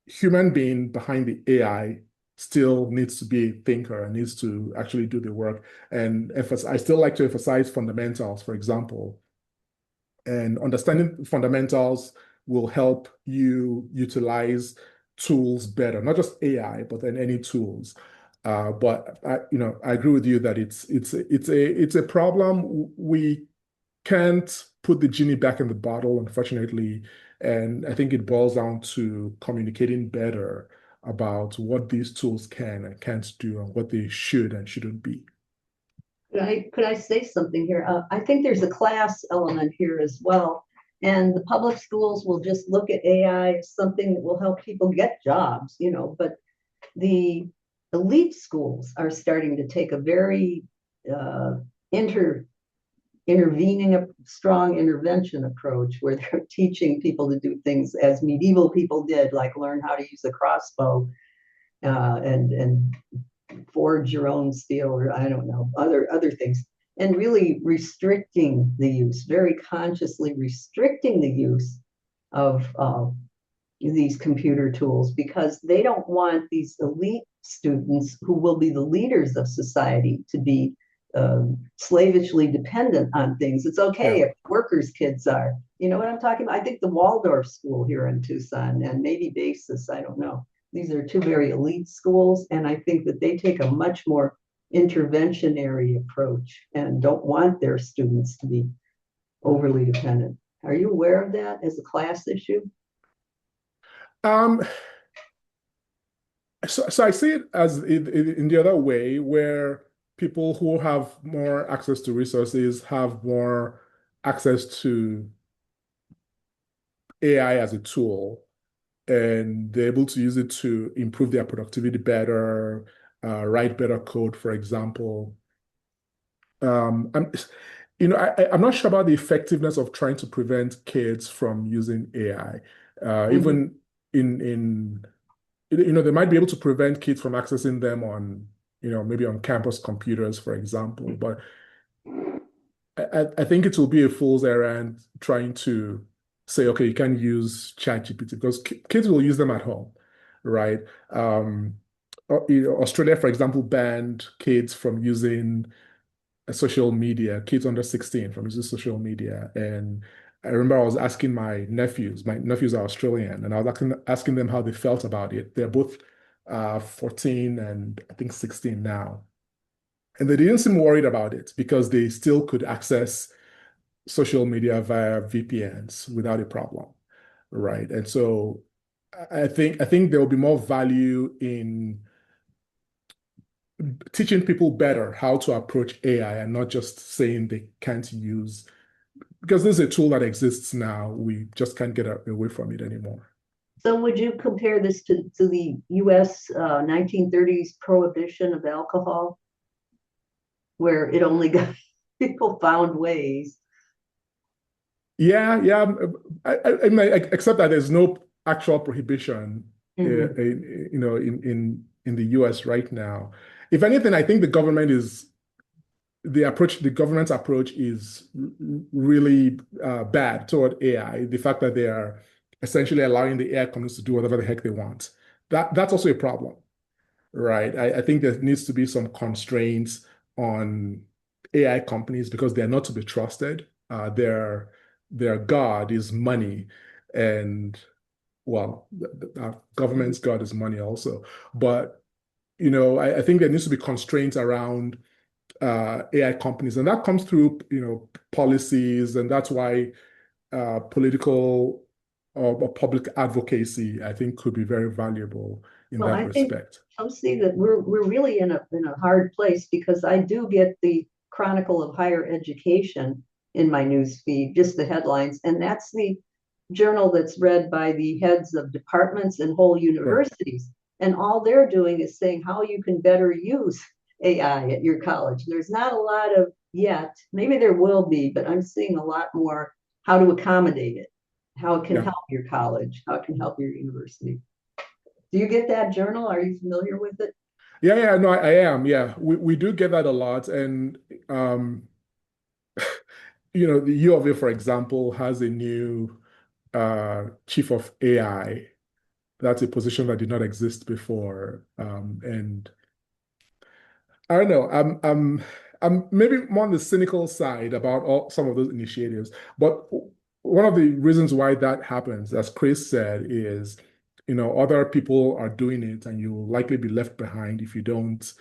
human being behind the AI still needs to be a thinker and needs to actually do the work. And I still like to emphasize fundamentals, for example. And understanding fundamentals will help you utilize tools better, not just AI, but then any tools. But I agree with you that it's a problem. We can't put the genie back in the bottle, unfortunately. And I think it boils down to communicating better about what these tools can and can't do and what they should and shouldn't be. Could I say something here? I think there's a class element here as well. And the public schools will just look at AI as something that will help people get jobs, but the elite schools are starting to take a very intervening, a strong intervention approach where they're teaching people to do things as medieval people did, like learn how to use a crossbow and forge your own steel, or I don't know, other things, and really restricting the use, very consciously restricting the use of these computer tools because they don't want these elite students who will be the leaders of society to be slavishly dependent on things. It's okay if workers' kids are. You know what I'm talking about? I think the Waldorf school here in Tucson and maybe Basis, I don't know. These are two very elite schools, and I think that they take a much more interventionary approach and don't want their students to be overly dependent. Are you aware of that as a class issue? Um, so I see it as in the other way, where people who have more access to resources have more access to AI as a tool, and they're able to use it to improve their productivity better, write better code, for example. I'm, I'm not sure about the effectiveness of trying to prevent kids from using AI. Even in they might be able to prevent kids from accessing them on, maybe on campus computers, for example. But I think it will be a fool's errand trying to say, okay, you can use ChatGPT because kids will use them at home, right? Australia, for example, banned kids from using social media, kids under 16 from using social media. And I remember I was asking my nephews are Australian, and I was asking them how they felt about it. They're both 14 and I think 16 now. And they didn't seem worried about it because they still could access social media via VPNs without a problem, right? And so I think there will be more value in teaching people better how to approach AI and not just saying they can't use, because this is a tool that exists now. We just can't get away from it anymore. So would you compare this to the US 1930s prohibition of alcohol, where it only got people found ways? Yeah, yeah. I mean, except that there's no actual prohibition, Mhm. in the US right now. If anything, I think the government's approach is really bad toward AI. The fact that they are essentially allowing the AI companies to do whatever the heck they want. That's also a problem, right? I think there needs to be some constraints on AI companies because they're not to be trusted. Their god is money, and well, our government's god is money also. But I think there needs to be constraints around AI companies, and that comes through policies, and that's why political or public advocacy, I think, could be very valuable in Well, that I think respect. I'll see that we're really in a hard place because I do get the Chronicle of Higher Education in my news feed, just the headlines, and that's the journal that's read by the heads of departments and whole Right. universities. And all they're doing is saying how you can better use AI at your college. There's not a lot of yet, maybe there will be, but I'm seeing a lot more how to accommodate it, how it can Yeah. help your college, how it can help your university. Do you get that journal? Are you familiar with it? Yeah, yeah, no, I am. Yeah, we do get that a lot. And, the U of A, for example, has a new chief of AI. That's a position that did not exist before. And I don't know. I'm maybe more on the cynical side about some of those initiatives. But one of the reasons why that happens, as Chris said, is, other people are doing it, and you will likely be left behind if you don't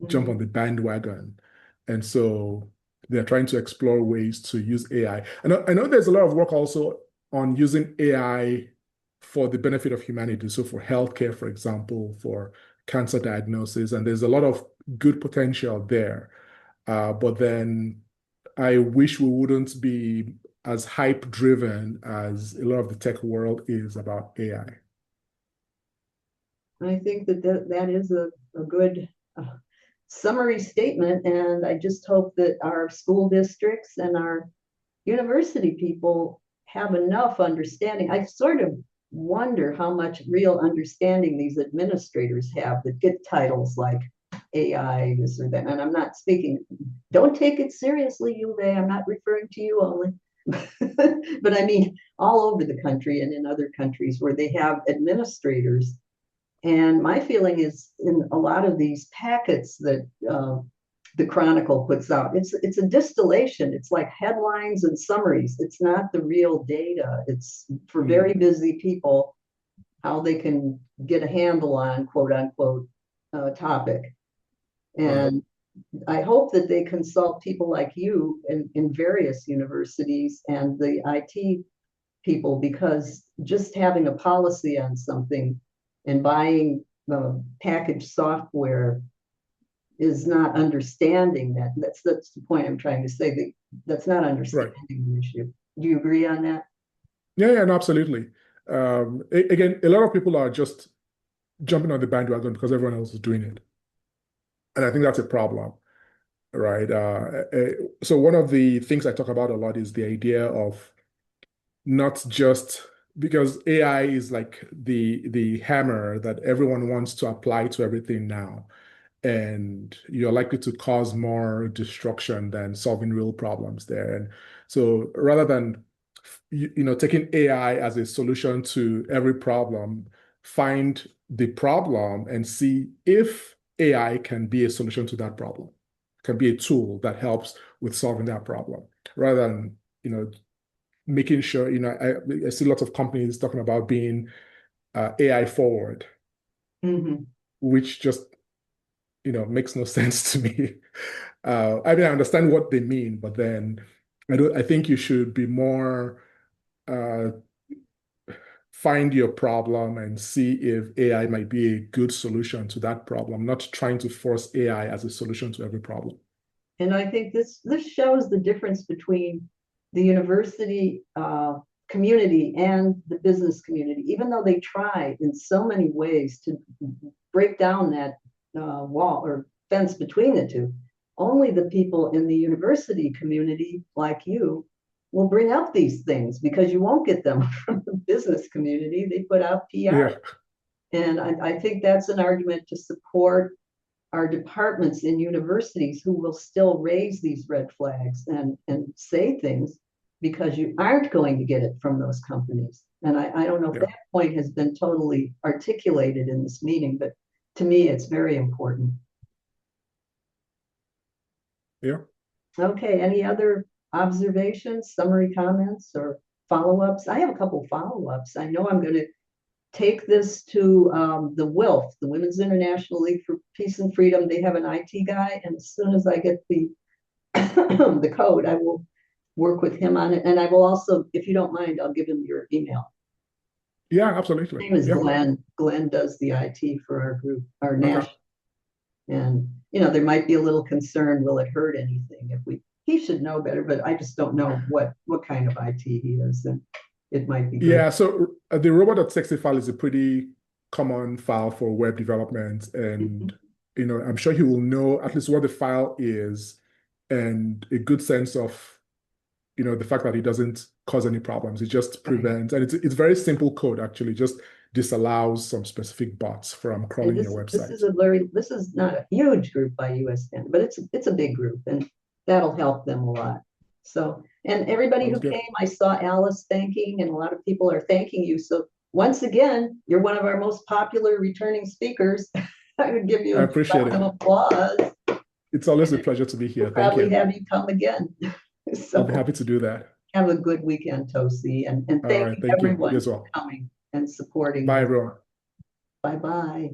jump on Mhm. the bandwagon. And so they're trying to explore ways to use AI. I know there's a lot of work also on using AI for the benefit of humanity. So for healthcare, for example, for cancer diagnosis, and there's a lot of good potential there. But then I wish we wouldn't be as hype driven as a lot of the tech world is about AI. I think that is a good summary statement, and I just hope that our school districts and our university people have enough understanding. I sort of wonder how much real understanding these administrators have that get titles like AI, this or that. And I'm not speaking, don't take it seriously, Uwe. I'm not referring to you only. But I mean, all over the country and in other countries where they have administrators. And my feeling is in a lot of these packets that the Chronicle puts out, it's a distillation. It's like headlines and summaries. It's not the real data. It's for very busy people how they can get a handle on quote unquote topic. Right. And I hope that they consult people like you in various universities and the IT people, because just having a policy on something and buying packaged software is not understanding that. That's the point I'm trying to say. That's not Right. understanding the issue. Do you agree on that? Yeah, yeah, no, absolutely. Again, a lot of people are just jumping on the bandwagon because everyone else is doing it. And I think that's a problem, right? So one of the things I talk about a lot is the idea of not just because AI is like the hammer that everyone wants to apply to everything now. and you're likely to cause more destruction than solving real problems there. And so rather than taking AI as a solution to every problem, find the problem and see if AI can be a solution to that problem, can be a tool that helps with solving that problem, rather than making sure, I see lots of companies talking about being AI forward, which just makes no sense to me. I mean, I understand what they mean, but then I think you should be more find your problem and see if AI might be a good solution to that problem, not trying to force AI as a solution to every problem. And I think this shows the difference between the university community and the business community. Even though they try in so many ways to break down that wall or fence between the two, only the people in the university community like you will bring up these things, because you won't get them from the business community. They put out PR. Yeah. And I think that's an argument to support our departments in universities, who will still raise these red flags and say things, because you aren't going to get it from those companies. And I don't know if that point has been totally articulated in this meeting, but to me, it's very important. Yeah. Okay, any other observations, summary comments, or follow-ups? I have a couple follow-ups. I know I'm going to take this to the WILF, the Women's International League for Peace and Freedom. They have an IT guy, and as soon as I get the the code, I will work with him on it. And I will also, if you don't mind, I'll give him your email. Yeah, absolutely. His name is Glenn. Glenn does the IT for our group, our national. And there might be a little concern, will it hurt anything if he should know better, but I just don't know what kind of IT he is, and it might be good. Yeah, so the robot.txt file is a pretty common file for web development, and I'm sure he will know at least what the file is, and a good sense of the fact that it doesn't cause any problems. It just prevents, and it's very simple code, actually, just disallows some specific bots from crawling your website. This is not a huge group by US standard, but it's a big group, and that'll help them a lot. So, and everybody who came, I saw Alice thanking, and a lot of people are thanking you. So once again, you're one of our most popular returning speakers. I would give you I appreciate it. Applause. It's always a pleasure to be here. Thank you. Have you come again. So, I'll be happy to do that. Have a good weekend, Tosi, and thank you everyone for coming and supporting. Bye, everyone. Bye-bye.